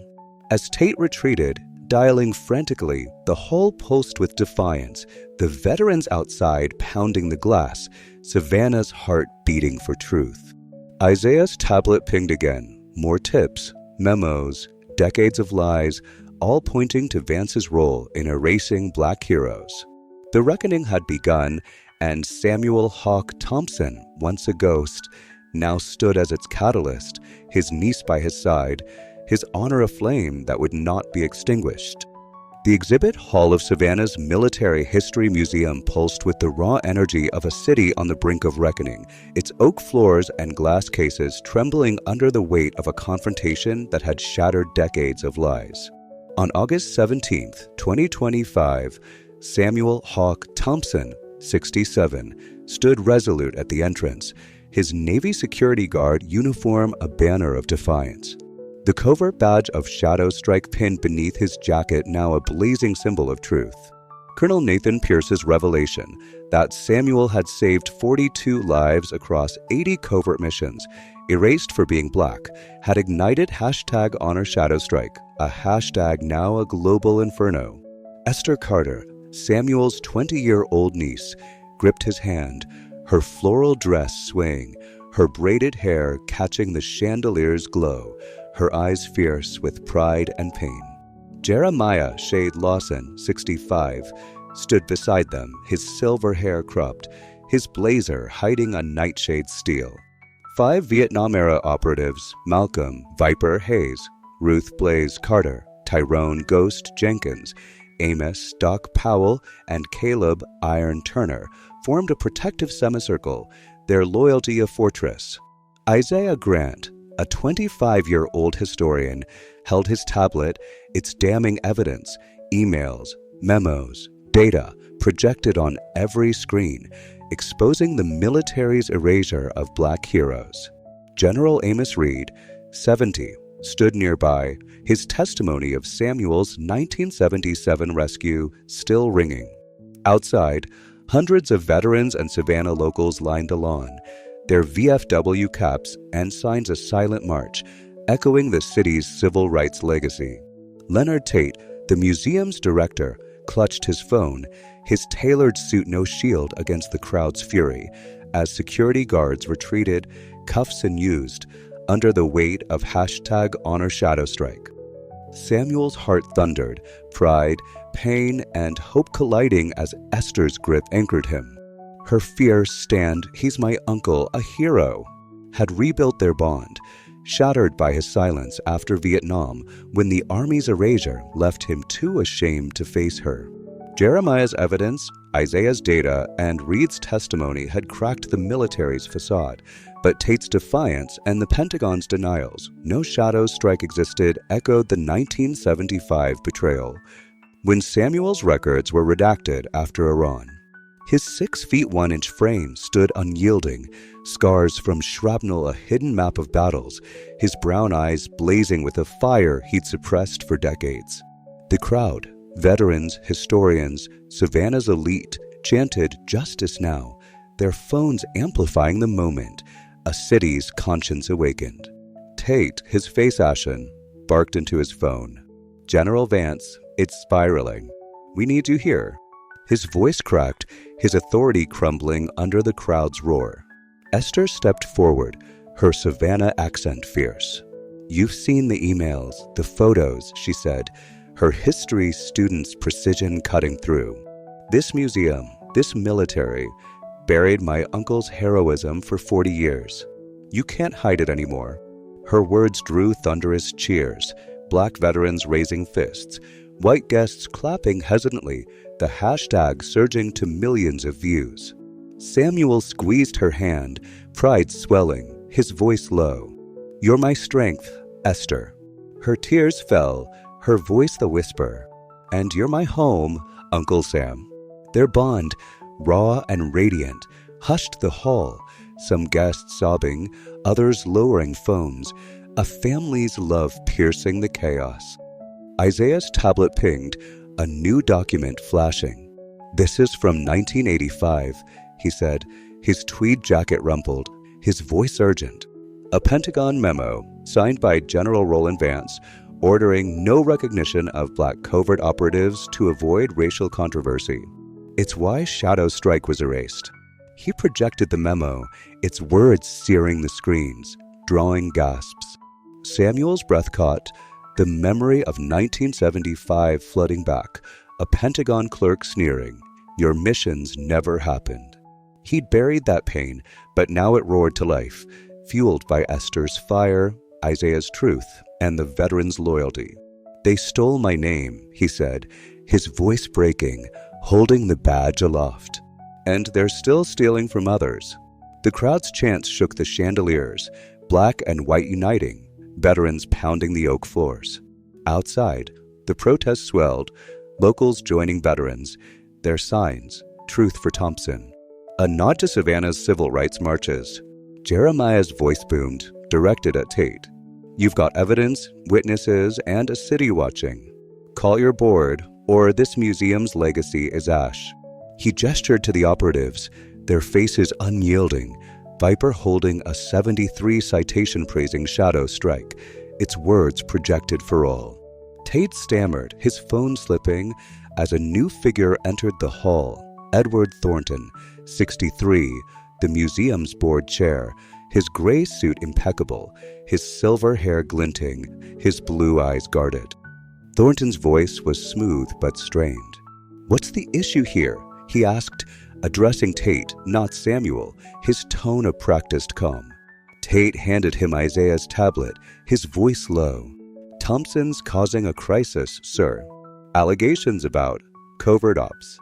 As Tate retreated, dialing frantically, the whole post with defiance, the veterans outside pounding the glass, Savannah's heart beating for truth. Isaiah's tablet pinged again, more tips, memos, decades of lies, all pointing to Vance's role in erasing Black heroes. The reckoning had begun, and Samuel Hawk Thompson, once a ghost, now stood as its catalyst, his niece by his side, his honor a flame that would not be extinguished. The exhibit hall of Savannah's Military History Museum pulsed with the raw energy of a city on the brink of reckoning, its oak floors and glass cases trembling under the weight of a confrontation that had shattered decades of lies. On August 17, 2025, Samuel Hawk Thompson, 67, stood resolute at the entrance, his Navy security guard uniform a banner of defiance. The covert badge of Shadow Strike pinned beneath his jacket now a blazing symbol of truth. Colonel Nathan Pierce's revelation that Samuel had saved 42 lives across 80 covert missions, erased for being Black, had ignited hashtag Honor Shadow Strike, a hashtag now a global inferno. Esther Carter, Samuel's 20-year-old niece, gripped his hand, her floral dress swaying, her braided hair catching the chandelier's glow, her eyes fierce with pride and pain. Jeremiah Shade Lawson, 65, stood beside them, his silver hair cropped, his blazer hiding a nightshade's steel. 5 Vietnam-era operatives, Malcolm Viper Hayes, Ruth Blaze Carter, Tyrone Ghost Jenkins, Amos Doc Powell, and Caleb Iron Turner, formed a protective semicircle, their loyalty a fortress. Isaiah Grant, a 25-year-old historian, held his tablet, its damning evidence, emails, memos, data projected on every screen, exposing the military's erasure of Black heroes. General Amos Reed, 70, stood nearby, his testimony of Samuel's 1977 rescue still ringing. Outside, hundreds of veterans and Savannah locals lined the lawn, their VFW caps and signs a silent march, echoing the city's civil rights legacy. Leonard Tate, the museum's director, clutched his phone, his tailored suit no shield against the crowd's fury, as security guards retreated, cuffs unused, under the weight of hashtag Honor Shadow Strike. Samuel's heart thundered, pride, pain, and hope colliding as Esther's grip anchored him. Her fierce stand, "He's my uncle, a hero," had rebuilt their bond, shattered by his silence after Vietnam when the Army's erasure left him too ashamed to face her. Jeremiah's evidence, Isaiah's data, and Reed's testimony had cracked the military's facade, but Tate's defiance and the Pentagon's denials, no shadow strike existed, echoed the 1975 betrayal. When Samuel's records were redacted after Iran, His 6 feet 1 inch frame stood unyielding, scars from shrapnel a hidden map of battles, his brown eyes blazing with a fire he'd suppressed for decades. The crowd, veterans, historians, Savannah's elite, chanted justice now, their phones amplifying the moment, a city's conscience awakened. Tate, his face ashen, barked into his phone. "General Vance, it's spiraling. We need you here." His voice cracked, his authority crumbling under the crowd's roar. Esther stepped forward, her Savannah accent fierce. "You've seen the emails, the photos," she said, her history student's precision cutting through. "This museum, this military, buried my uncle's heroism for 40 years. You can't hide it anymore." Her words drew thunderous cheers, black veterans raising fists, white guests clapping hesitantly, the hashtag surging to millions of views. Samuel squeezed her hand, pride swelling, his voice low. "You're my strength, Esther." Her tears fell, her voice the whisper. "And you're my home, Uncle Sam." Their bond, raw and radiant, hushed the hall, some guests sobbing, others lowering phones, a family's love piercing the chaos. Isaiah's tablet pinged, a new document flashing. "This is from 1985, he said, his tweed jacket rumpled, his voice urgent. "A Pentagon memo, signed by General Roland Vance, ordering no recognition of black covert operatives to avoid racial controversy. It's why Shadow Strike was erased." He projected the memo, its words searing the screens, drawing gasps. Samuel's breath caught, the memory of 1975 flooding back, a Pentagon clerk sneering, "Your missions never happened." He'd buried that pain, but now it roared to life, fueled by Esther's fire, Isaiah's truth, and the veterans' loyalty. "They stole my name," he said, his voice breaking, holding the badge aloft. "And they're still stealing from others." The crowd's chants shook the chandeliers, black and white uniting, veterans pounding the oak floors. Outside, the protest swelled, locals joining veterans, their signs, "Truth for Thompson." A nod to Savannah's civil rights marches. Jeremiah's voice boomed, directed at Tate. "You've got evidence, witnesses, and a city watching. Call your board, or this museum's legacy is ash." He gestured to the operatives, their faces unyielding, Viper holding a 73 citation praising Shadow Strike, its words projected for all. Tate stammered, his phone slipping, as a new figure entered the hall. Edward Thornton, 63, the museum's board chair, his gray suit impeccable, his silver hair glinting, his blue eyes guarded. Thornton's voice was smooth but strained. "What's the issue here?" he asked, addressing Tate, not Samuel, his tone a practiced calm. Tate handed him Isaiah's tablet, his voice low. "Thompson's causing a crisis, sir. Allegations about covert ops.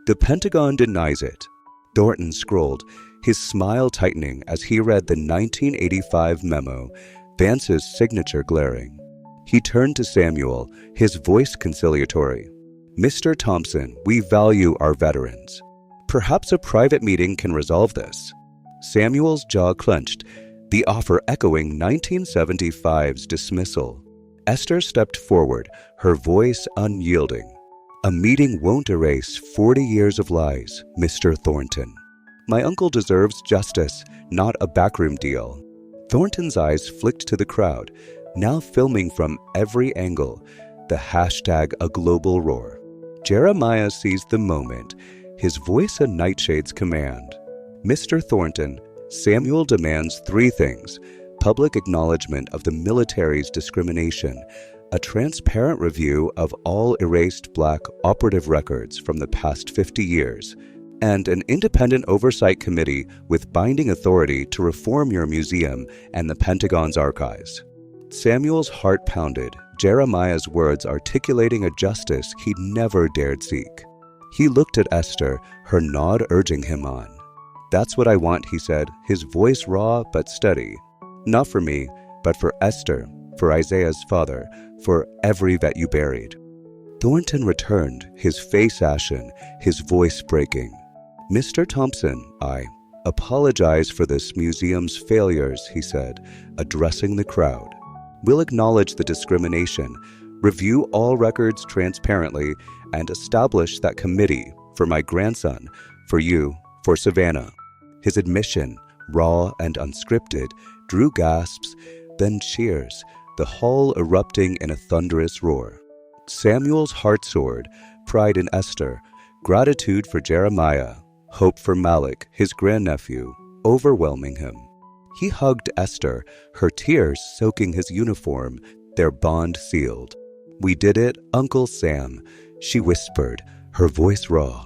The Pentagon denies it." Thornton scrolled, his smile tightening as he read the 1985 memo, Vance's signature glaring. He turned to Samuel, his voice conciliatory. "Mr. Thompson, we value our veterans. Perhaps a private meeting can resolve this." Samuel's jaw clenched, the offer echoing 1975's dismissal. Esther stepped forward, her voice unyielding. "A meeting won't erase 40 years of lies, Mr. Thornton. My uncle deserves justice, not a backroom deal." Thornton's eyes flicked to the crowd, now filming from every angle, the hashtag a global roar. Jeremiah seized the moment, his voice a nightshade's command. "Mr. Thornton, Samuel demands 3 things: public acknowledgement of the military's discrimination, a transparent review of all erased black operative records from the past 50 years, and an independent oversight committee with binding authority to reform your museum and the Pentagon's archives." Samuel's heart pounded, Jeremiah's words articulating a justice he'd never dared seek. He looked at Esther, her nod urging him on. "That's what I want," he said, his voice raw but steady. "Not for me, but for Esther, for Isaiah's father, for every vet you buried." Thornton returned, his face ashen, his voice breaking. Mr. Thompson, I apologize for this museum's failures, he said, addressing the crowd. We'll acknowledge the discrimination, review all records transparently, and establish that committee for my grandson, for you, for Savannah. His admission, raw and unscripted, drew gasps, then cheers, the hall erupting in a thunderous roar. Samuel's heart soared, pride in Esther, gratitude for Jeremiah, hope for Malik, his grandnephew, overwhelming him. He hugged Esther, her tears soaking his uniform, their bond sealed. "We did it, Uncle Sam," she whispered, her voice raw.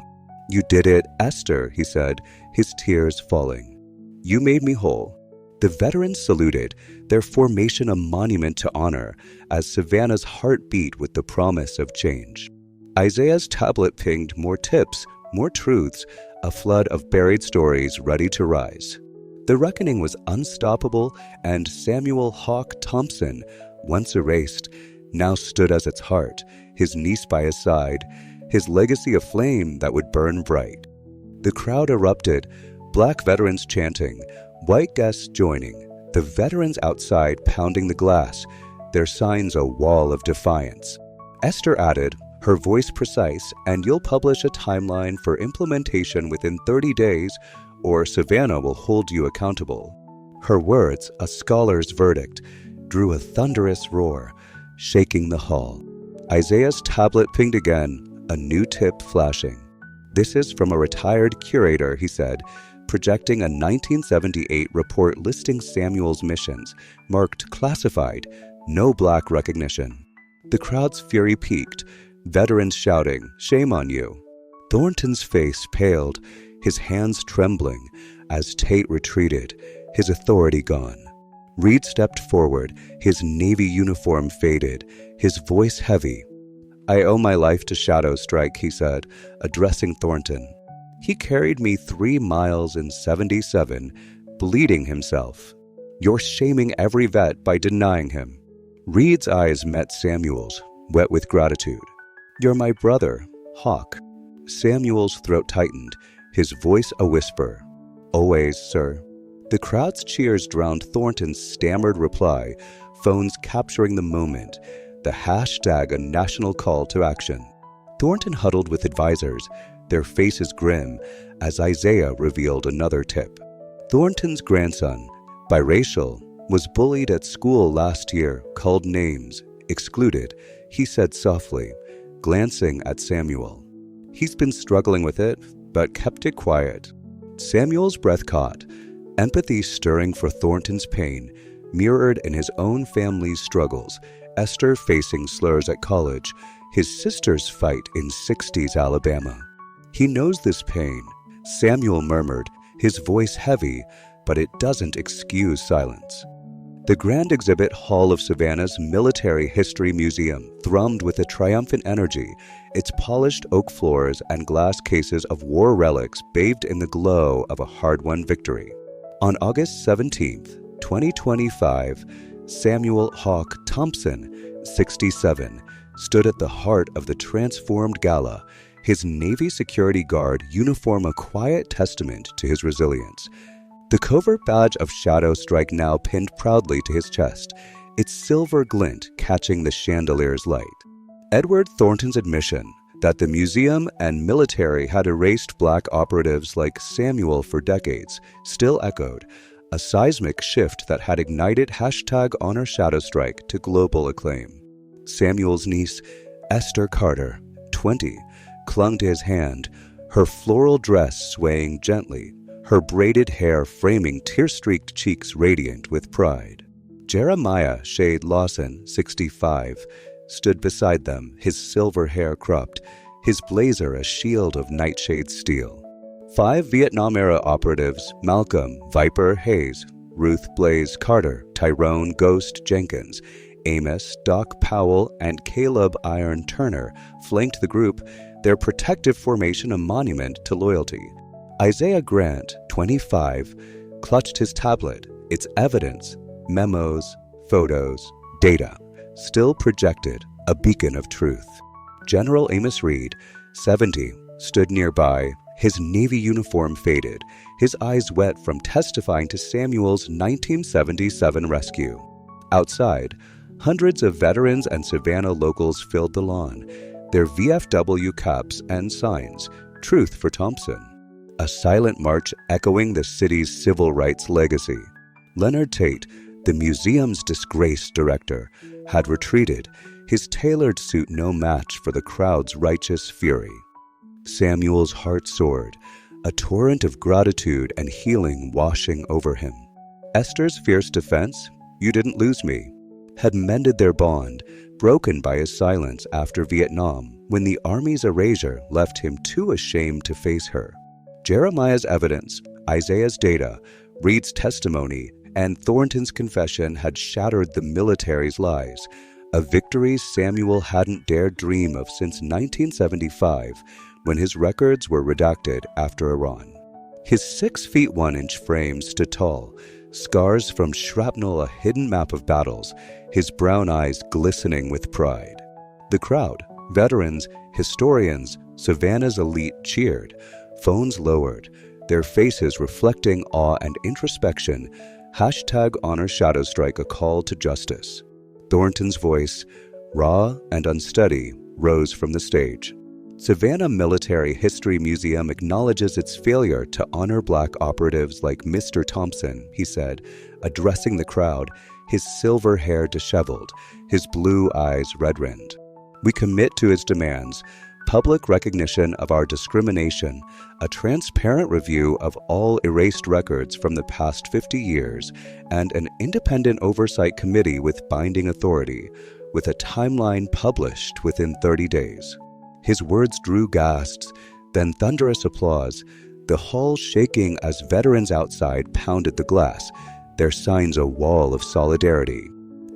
"You did it, Esther," he said, his tears falling. "You made me whole." The veterans saluted, their formation a monument to honor, as Savannah's heart beat with the promise of change. Isaiah's tablet pinged more tips, more truths, a flood of buried stories ready to rise. The reckoning was unstoppable, and Samuel Hawk Thompson, once erased, now stood as its heart, his niece by his side, his legacy a flame that would burn bright. The crowd erupted, black veterans chanting, white guests joining, the veterans outside pounding the glass, their signs a wall of defiance. Esther added, her voice precise, "And you'll publish a timeline for implementation within 30 days, or Savannah will hold you accountable." Her words, a scholar's verdict, drew a thunderous roar, shaking the hall. Isaiah's tablet pinged again, a new tip flashing. "This is from a retired curator," he said, projecting a 1978 report listing Samuel's missions, marked classified, no black recognition. The crowd's fury peaked, veterans shouting, "Shame on you." Thornton's face paled, his hands trembling, as Tate retreated, his authority gone. Reed stepped forward, his Navy uniform faded, his voice heavy. "I owe my life to Shadow Strike," he said, addressing Thornton. "He carried me 3 miles in 77, bleeding himself. You're shaming every vet by denying him." Reed's eyes met Samuel's, wet with gratitude. "You're my brother, Hawk." Samuel's throat tightened, his voice a whisper. "Always, sir." The crowd's cheers drowned Thornton's stammered reply, phones capturing the moment, the hashtag a national call to action. Thornton huddled with advisors, their faces grim, as Isaiah revealed another tip. Thornton's grandson, biracial, was bullied at school last year, called names, excluded, he said softly, glancing at Samuel. He's been struggling with it, but kept it quiet. Samuel's breath caught, empathy stirring for Thornton's pain, mirrored in his own family's struggles, Esther facing slurs at college, his sister's fight in 60s Alabama. He knows this pain, Samuel murmured, his voice heavy, but it doesn't excuse silence. The grand exhibit hall of Savannah's Military History Museum thrummed with a triumphant energy, its polished oak floors and glass cases of war relics bathed in the glow of a hard-won victory. On August 17, 2025, Samuel Hawk Thompson, 67, stood at the heart of the transformed gala, his Navy security guard uniform a quiet testament to his resilience. The covert badge of Shadow Strike now pinned proudly to his chest, its silver glint catching the chandelier's light. Edward Thornton's admission that the museum and military had erased black operatives like Samuel for decades still echoed, a seismic shift that had ignited #Honor Shadow Strike to global acclaim. Samuel's niece, Esther Carter, 20, clung to his hand, her floral dress swaying gently, her braided hair framing tear-streaked cheeks radiant with pride. Jeremiah Shade Lawson, 65, stood beside them, his silver hair cropped, his blazer a shield of nightshade steel. 5 Vietnam-era operatives, Malcolm Viper Hayes, Ruth Blaze Carter, Tyrone Ghost Jenkins, Amos Doc Powell, and Caleb Iron Turner flanked the group, their protective formation a monument to loyalty. Isaiah Grant, 25, clutched his tablet, its evidence, memos, photos, data, still projected, a beacon of truth. General Amos Reed, 70, stood nearby, His Navy uniform faded, his eyes wet from testifying to Samuel's 1977 rescue. Outside, hundreds of veterans and Savannah locals filled the lawn, their VFW caps and signs, Truth for Thompson. A silent march echoing the city's civil rights legacy. Leonard Tate, the museum's disgraced director, had retreated, his tailored suit no match for the crowd's righteous fury. Samuel's heart soared, a torrent of gratitude and healing washing over him. Esther's fierce defense, "You didn't lose me," had mended their bond, broken by his silence after Vietnam, when the Army's erasure left him too ashamed to face her. Jeremiah's evidence, Isaiah's data, Reed's testimony, and Thornton's confession had shattered the military's lies, a victory Samuel hadn't dared dream of since 1975, when his records were redacted after Iran. His 6 feet 1 inch frame stood tall, scars from shrapnel a hidden map of battles, his brown eyes glistening with pride. The crowd, veterans, historians, Savannah's elite cheered, phones lowered, their faces reflecting awe and introspection. #Honor Shadowstrike a call to justice. Thornton's voice, raw and unsteady, rose from the stage. Savannah Military History Museum acknowledges its failure to honor Black operatives like Mr. Thompson, he said, addressing the crowd, his silver hair disheveled, his blue eyes red-rimmed. We commit to his demands, public recognition of our discrimination, a transparent review of all erased records from the past 50 years, and an independent oversight committee with binding authority, with a timeline published within 30 days. His words drew gasps, then thunderous applause, the hall shaking as veterans outside pounded the glass, their signs a wall of solidarity.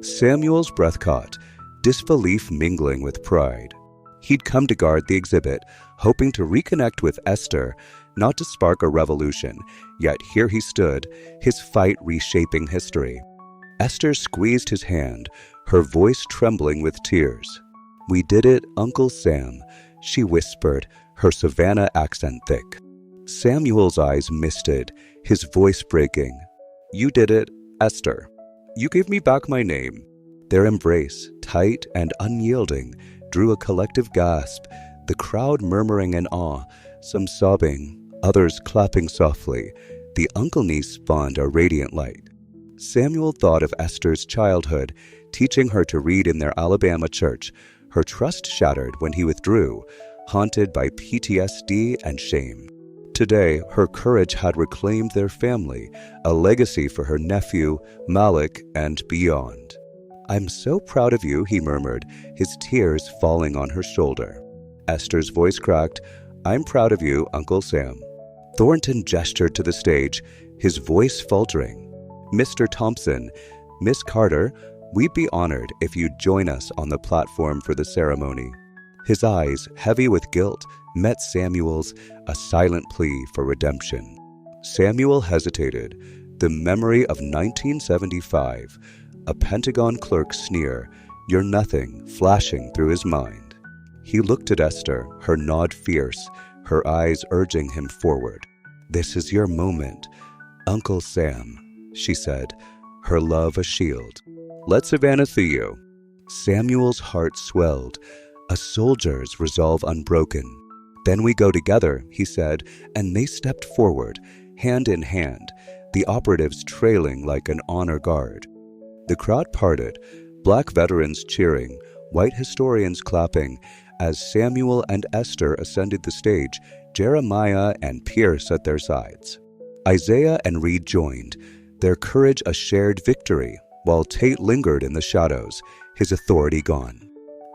Samuel's breath caught, disbelief mingling with pride. He'd come to guard the exhibit, hoping to reconnect with Esther, not to spark a revolution, yet here he stood, his fight reshaping history. Esther squeezed his hand, her voice trembling with tears. "We did it, Uncle Sam," she whispered, her Savannah accent thick. Samuel's eyes misted, his voice breaking. "You did it, Esther. You gave me back my name." Their embrace, tight and unyielding, drew a collective gasp, the crowd murmuring in awe, some sobbing, others clapping softly. The uncle-niece spawned a radiant light. Samuel thought of Esther's childhood, teaching her to read in their Alabama church, her trust shattered when he withdrew, haunted by PTSD and shame. Today, her courage had reclaimed their family, a legacy for her nephew, Malik, and beyond. "I'm so proud of you," he murmured, his tears falling on her shoulder. Esther's voice cracked, "I'm proud of you, Uncle Sam." Thornton gestured to the stage, his voice faltering. "Mr. Thompson, Miss Carter, we'd be honored if you'd join us on the platform for the ceremony." His eyes, heavy with guilt, met Samuel's, a silent plea for redemption. Samuel hesitated, the memory of 1975, a Pentagon clerk's sneer, "You're nothing," flashing through his mind. He looked at Esther, her nod fierce, her eyes urging him forward. "This is your moment, Uncle Sam," she said, her love a shield. "Let Savannah see you." Samuel's heart swelled, a soldier's resolve unbroken. "Then we go together," he said, and they stepped forward, hand in hand, the operatives trailing like an honor guard. The crowd parted, Black veterans cheering, white historians clapping, as Samuel and Esther ascended the stage, Jeremiah and Pierce at their sides. Isaiah and Reed joined, their courage a shared victory, while Tate lingered in the shadows, his authority gone.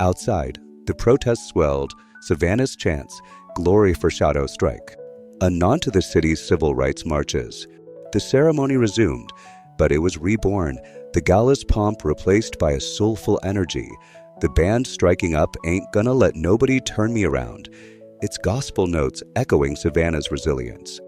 Outside, the protests swelled, Savannah's chants, glory for Shadowstrike. A nod to the city's civil rights marches. The ceremony resumed, but it was reborn, the gala's pomp replaced by a soulful energy. The band striking up "Ain't Gonna Let Nobody Turn Me Around," its gospel notes echoing Savannah's resilience.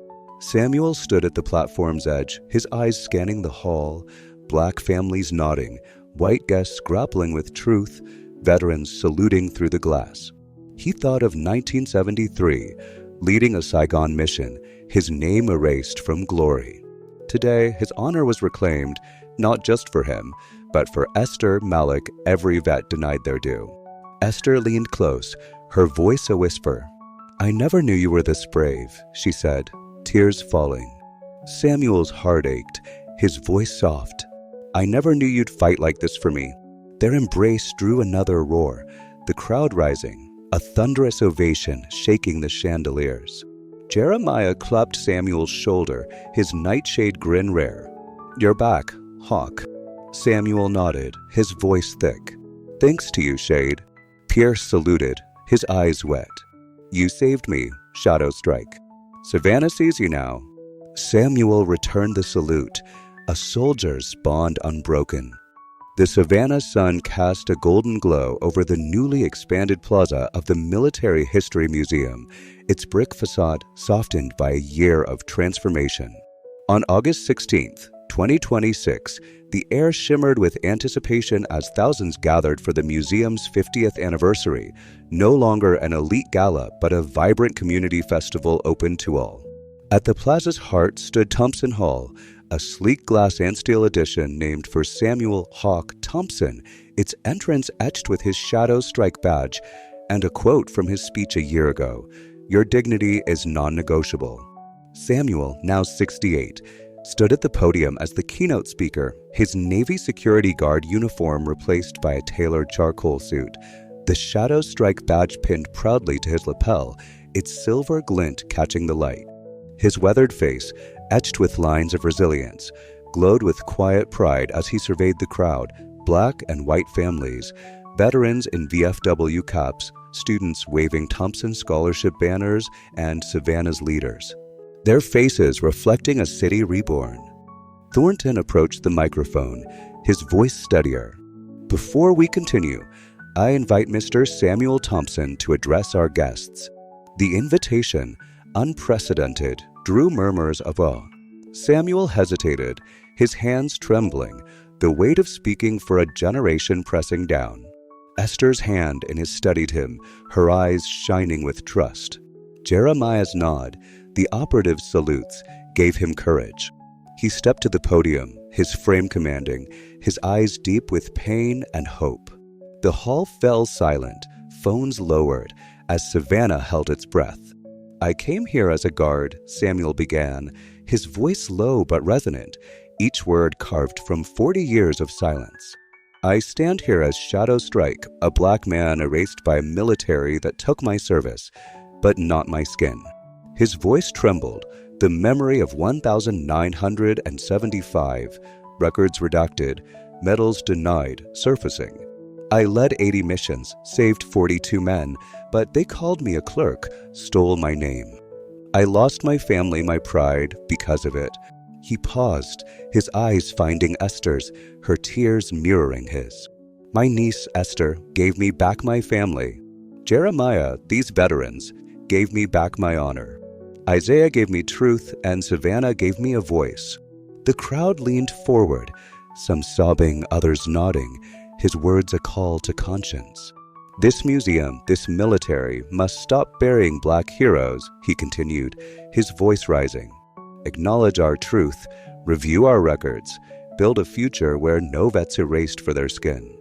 Samuel stood at the platform's edge, his eyes scanning the hall, Black families nodding, white guests grappling with truth, veterans saluting through the glass. He thought of 1973, leading a Saigon mission, his name erased from glory. Today, his honor was reclaimed, not just for him, but for Esther, Malik, every vet denied their due. Esther leaned close, her voice a whisper. "I never knew you were this brave," she said, tears falling. Samuel's heart ached, his voice soft. "I never knew you'd fight like this for me." Their embrace drew another roar, the crowd rising, a thunderous ovation shaking the chandeliers. Jeremiah clapped Samuel's shoulder, his nightshade grin rare. "You're back, Hawk." Samuel nodded, his voice thick. "Thanks to you, Shade." Pierce saluted, his eyes wet. "You saved me, Shadow Strike. Savannah sees you now." Samuel returned the salute, a soldier's bond unbroken. The Savannah sun cast a golden glow over the newly expanded plaza of the Military History Museum, its brick facade softened by a year of transformation. On August 16th, 2026, the air shimmered with anticipation as thousands gathered for the museum's 50th anniversary, no longer an elite gala but a vibrant community festival open to all. At the plaza's heart stood Thompson Hall, a sleek glass and steel addition named for Samuel Hawk Thompson, its entrance etched with his Shadow Strike badge, and a quote from his speech a year ago, "Your dignity is non-negotiable." Samuel, now 68, stood at the podium as the keynote speaker, his Navy security guard uniform replaced by a tailored charcoal suit, the Shadow Strike badge pinned proudly to his lapel, its silver glint catching the light. His weathered face, etched with lines of resilience, glowed with quiet pride as he surveyed the crowd, black and white families, veterans in VFW caps, students waving Thompson Scholarship banners, and Savannah's leaders, their faces reflecting a city reborn. Thornton approached the microphone, his voice steadier. "Before we continue, I invite Mr. Samuel Thompson to address our guests." The invitation, unprecedented, drew murmurs of awe. Samuel hesitated, his hands trembling, the weight of speaking for a generation pressing down. Esther's hand in his steadied him, her eyes shining with trust. Jeremiah's nod, the operative's salutes, gave him courage. He stepped to the podium, his frame commanding, his eyes deep with pain and hope. The hall fell silent, phones lowered, as Savannah held its breath. "I came here as a guard," Samuel began, his voice low but resonant, each word carved from 40 years of silence. "I stand here as Shadow Strike, a black man erased by a military that took my service, but not my skin." His voice trembled, the memory of 1,975, records redacted, medals denied, surfacing. "I led 80 missions, saved 42 men, but they called me a clerk, stole my name. I lost my family, my pride, because of it." He paused, his eyes finding Esther's, her tears mirroring his. "My niece, Esther, gave me back my family. Jeremiah, these veterans, gave me back my honor. Isaiah gave me truth, and Savannah gave me a voice." The crowd leaned forward, some sobbing, others nodding, his words a call to conscience. "This museum, this military, must stop burying black heroes," he continued, his voice rising. "Acknowledge our truth, review our records, build a future where no vet's erased for their skin.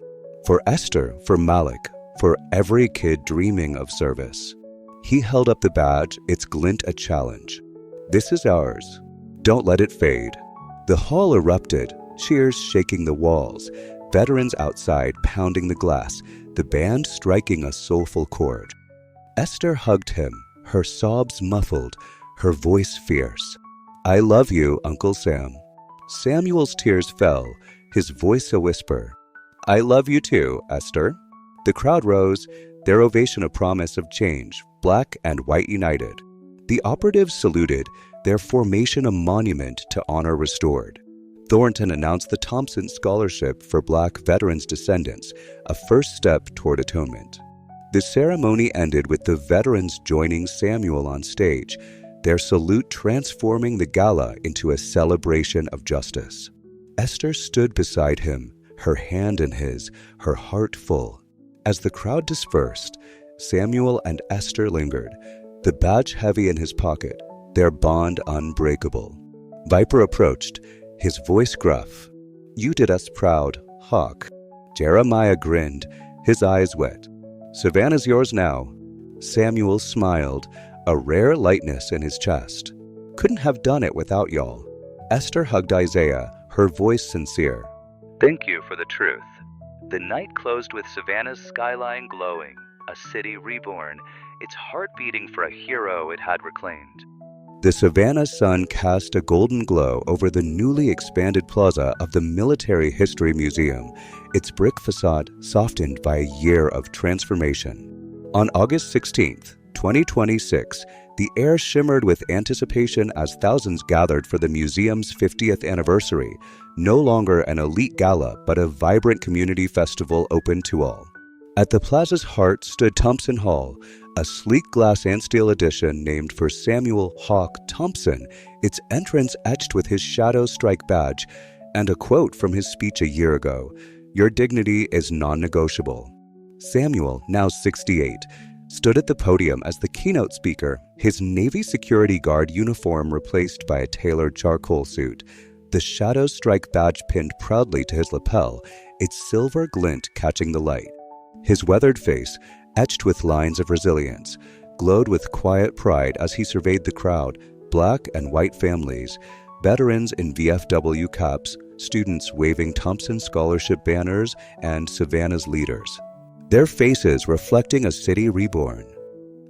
For Esther, for Malik, for every kid dreaming of service." He held up the badge, its glint a challenge. "This is ours. Don't let it fade." The hall erupted, cheers shaking the walls, veterans outside pounding the glass, the band striking a soulful chord. Esther hugged him, her sobs muffled, her voice fierce. "I love you, Uncle Sam." Samuel's tears fell, his voice a whisper. "I love you too, Esther." The crowd rose, their ovation a promise of change, black and white united. The operatives saluted, their formation a monument to honor restored. Thornton announced the Thompson Scholarship for Black veterans' descendants, a first step toward atonement. The ceremony ended with the veterans joining Samuel on stage, their salute transforming the gala into a celebration of justice. Esther stood beside him, her hand in his, her heart full. As the crowd dispersed, Samuel and Esther lingered, the badge heavy in his pocket, their bond unbreakable. Viper approached, his voice gruff. "You did us proud, Hawk." Jeremiah grinned, his eyes wet. "Savannah's yours now." Samuel smiled, a rare lightness in his chest. "Couldn't have done it without y'all." Esther hugged Isaiah, her voice sincere. "Thank you for the truth." The night closed with Savannah's skyline glowing, a city reborn, its heart beating for a hero it had reclaimed. The Savannah sun cast a golden glow over the newly expanded plaza of the Military History Museum, its brick facade softened by a year of transformation. On August 16th, 2026, the air shimmered with anticipation as thousands gathered for the museum's 50th anniversary, no longer an elite gala but a vibrant community festival open to all. At the plaza's heart stood Thompson Hall, a sleek glass and steel addition named for Samuel Hawk Thompson, its entrance etched with his Shadow Strike badge, and a quote from his speech a year ago, "Your dignity is non-negotiable." Samuel, now 68, stood at the podium as the keynote speaker, his Navy security guard uniform replaced by a tailored charcoal suit, the Shadow Strike badge pinned proudly to his lapel, its silver glint catching the light. His weathered face, etched with lines of resilience, glowed with quiet pride as he surveyed the crowd, black and white families, veterans in VFW caps, students waving Thompson Scholarship banners, and Savannah's leaders, their faces reflecting a city reborn.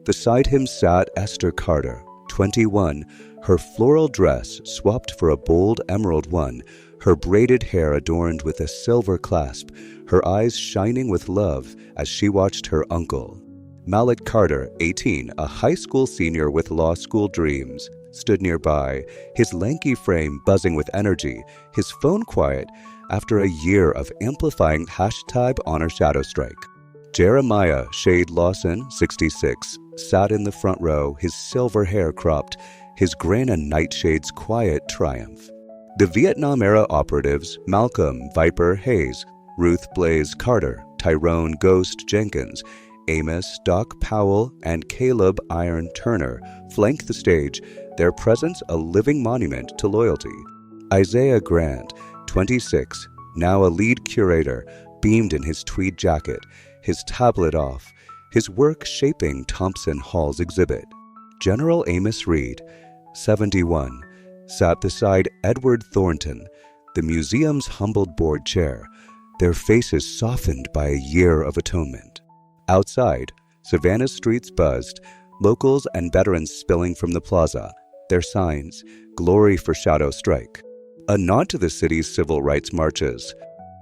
Beside him sat Esther Carter, 21, her floral dress swapped for a bold emerald one, her braided hair adorned with a silver clasp, her eyes shining with love as she watched her uncle. Malik Carter, 18, a high school senior with law school dreams, stood nearby, his lanky frame buzzing with energy, his phone quiet after a year of amplifying #Honor Shadow Strike. Jeremiah Shade Lawson, 66, sat in the front row, his silver hair cropped, his Grana nightshades quiet triumph. The Vietnam-era operatives, Malcolm Viper Hayes, Ruth Blaze Carter, Tyrone Ghost Jenkins, Amos Doc Powell, and Caleb Iron Turner flanked the stage, their presence a living monument to loyalty. Isaiah Grant, 26, now a lead curator, beamed in his tweed jacket, his tablet off, his work shaping Thompson Hall's exhibit. General Amos Reed, 71, sat beside Edward Thornton, the museum's humbled board chair, their faces softened by a year of atonement. Outside, Savannah streets buzzed, locals and veterans spilling from the plaza, their signs, "Glory for Shadow Strike," a nod to the city's civil rights marches.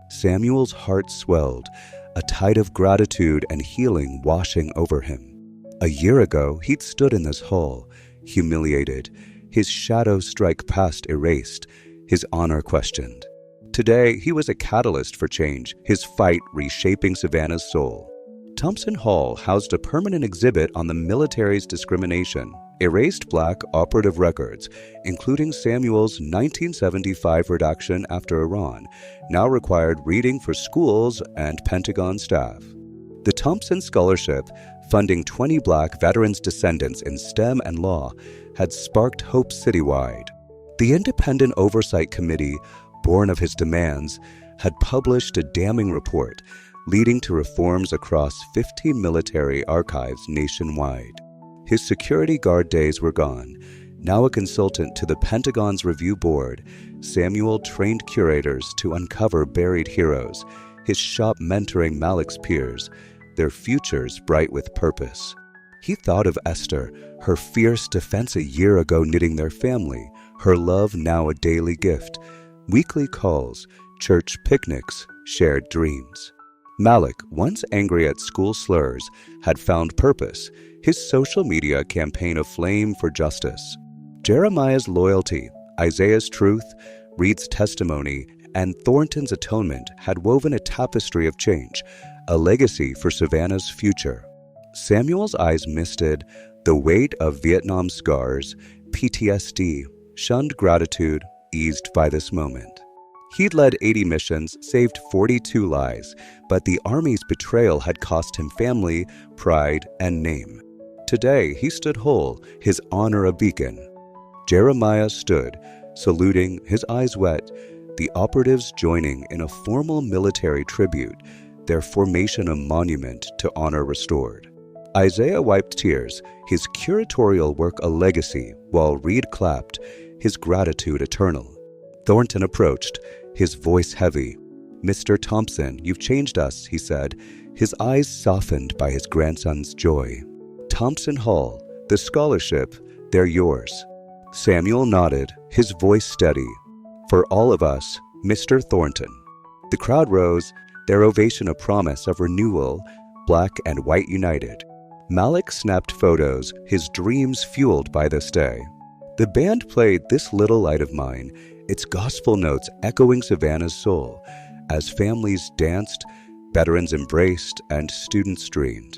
Samuel's heart swelled, a tide of gratitude and healing washing over him. A year ago, he'd stood in this hall, humiliated, his Shadow Strike past erased, his honor questioned. Today, he was a catalyst for change, his fight reshaping Savannah's soul. Thompson Hall housed a permanent exhibit on the military's discrimination, erased black operative records, including Samuel's 1975 redaction after Iran, now required reading for schools and Pentagon staff. The Thompson Scholarship, funding 20 black veterans' descendants in STEM and law, had sparked hope citywide. The Independent Oversight Committee, born of his demands, had published a damning report, leading to reforms across 50 military archives nationwide. His security guard days were gone. Now a consultant to the Pentagon's Review Board, Samuel trained curators to uncover buried heroes, his shop mentoring Malik's peers, their futures bright with purpose. He thought of Esther, her fierce defense a year ago knitting their family, her love now a daily gift, weekly calls, church picnics, shared dreams. Malik, once angry at school slurs, had found purpose, his social media campaign aflame for justice. Jeremiah's loyalty, Isaiah's truth, Reed's testimony, and Thornton's atonement had woven a tapestry of change, a legacy for Savannah's future. Samuel's eyes misted, the weight of Vietnam scars, PTSD, shunned gratitude, eased by this moment. He'd led 80 missions, saved 42 lives, but the Army's betrayal had cost him family, pride, and name. Today he stood whole, his honor a beacon. Jeremiah stood, saluting, his eyes wet, the operatives joining in a formal military tribute, their formation a monument to honor restored. Isaiah wiped tears, his curatorial work a legacy, while Reed clapped, his gratitude eternal. Thornton approached, his voice heavy. "Mr. Thompson, you've changed us," he said, his eyes softened by his grandson's joy. "Thompson Hall, the scholarship, they're yours." Samuel nodded, his voice steady. "For all of us, Mr. Thornton." The crowd rose, their ovation a promise of renewal, black and white united. Malik snapped photos, his dreams fueled by this day. The band played "This Little Light of Mine," its gospel notes echoing Savannah's soul, as families danced, veterans embraced, and students dreamed.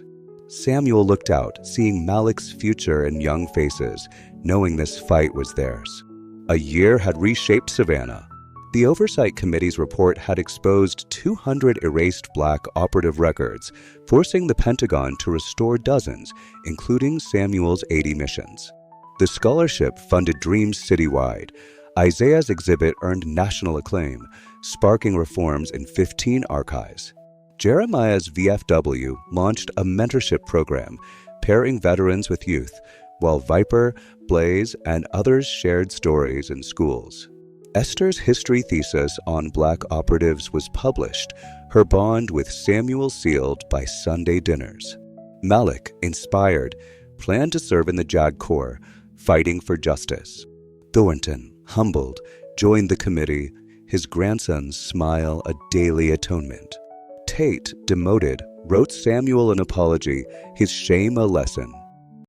Samuel looked out, seeing Malik's future in young faces, knowing this fight was theirs. A year had reshaped Savannah. The Oversight Committee's report had exposed 200 erased Black operative records, forcing the Pentagon to restore dozens, including Samuel's 80 missions. The scholarship funded dreams citywide. Isaiah's exhibit earned national acclaim, sparking reforms in 15 archives. Jeremiah's VFW launched a mentorship program, pairing veterans with youth, while Viper, Blaze, and others shared stories in schools. Esther's history thesis on Black operatives was published, her bond with Samuel sealed by Sunday dinners. Malik, inspired, planned to serve in the JAG Corps, fighting for justice. Thornton, humbled, joined the committee, his grandson's smile a daily atonement. Tate, demoted, wrote Samuel an apology, his shame a lesson.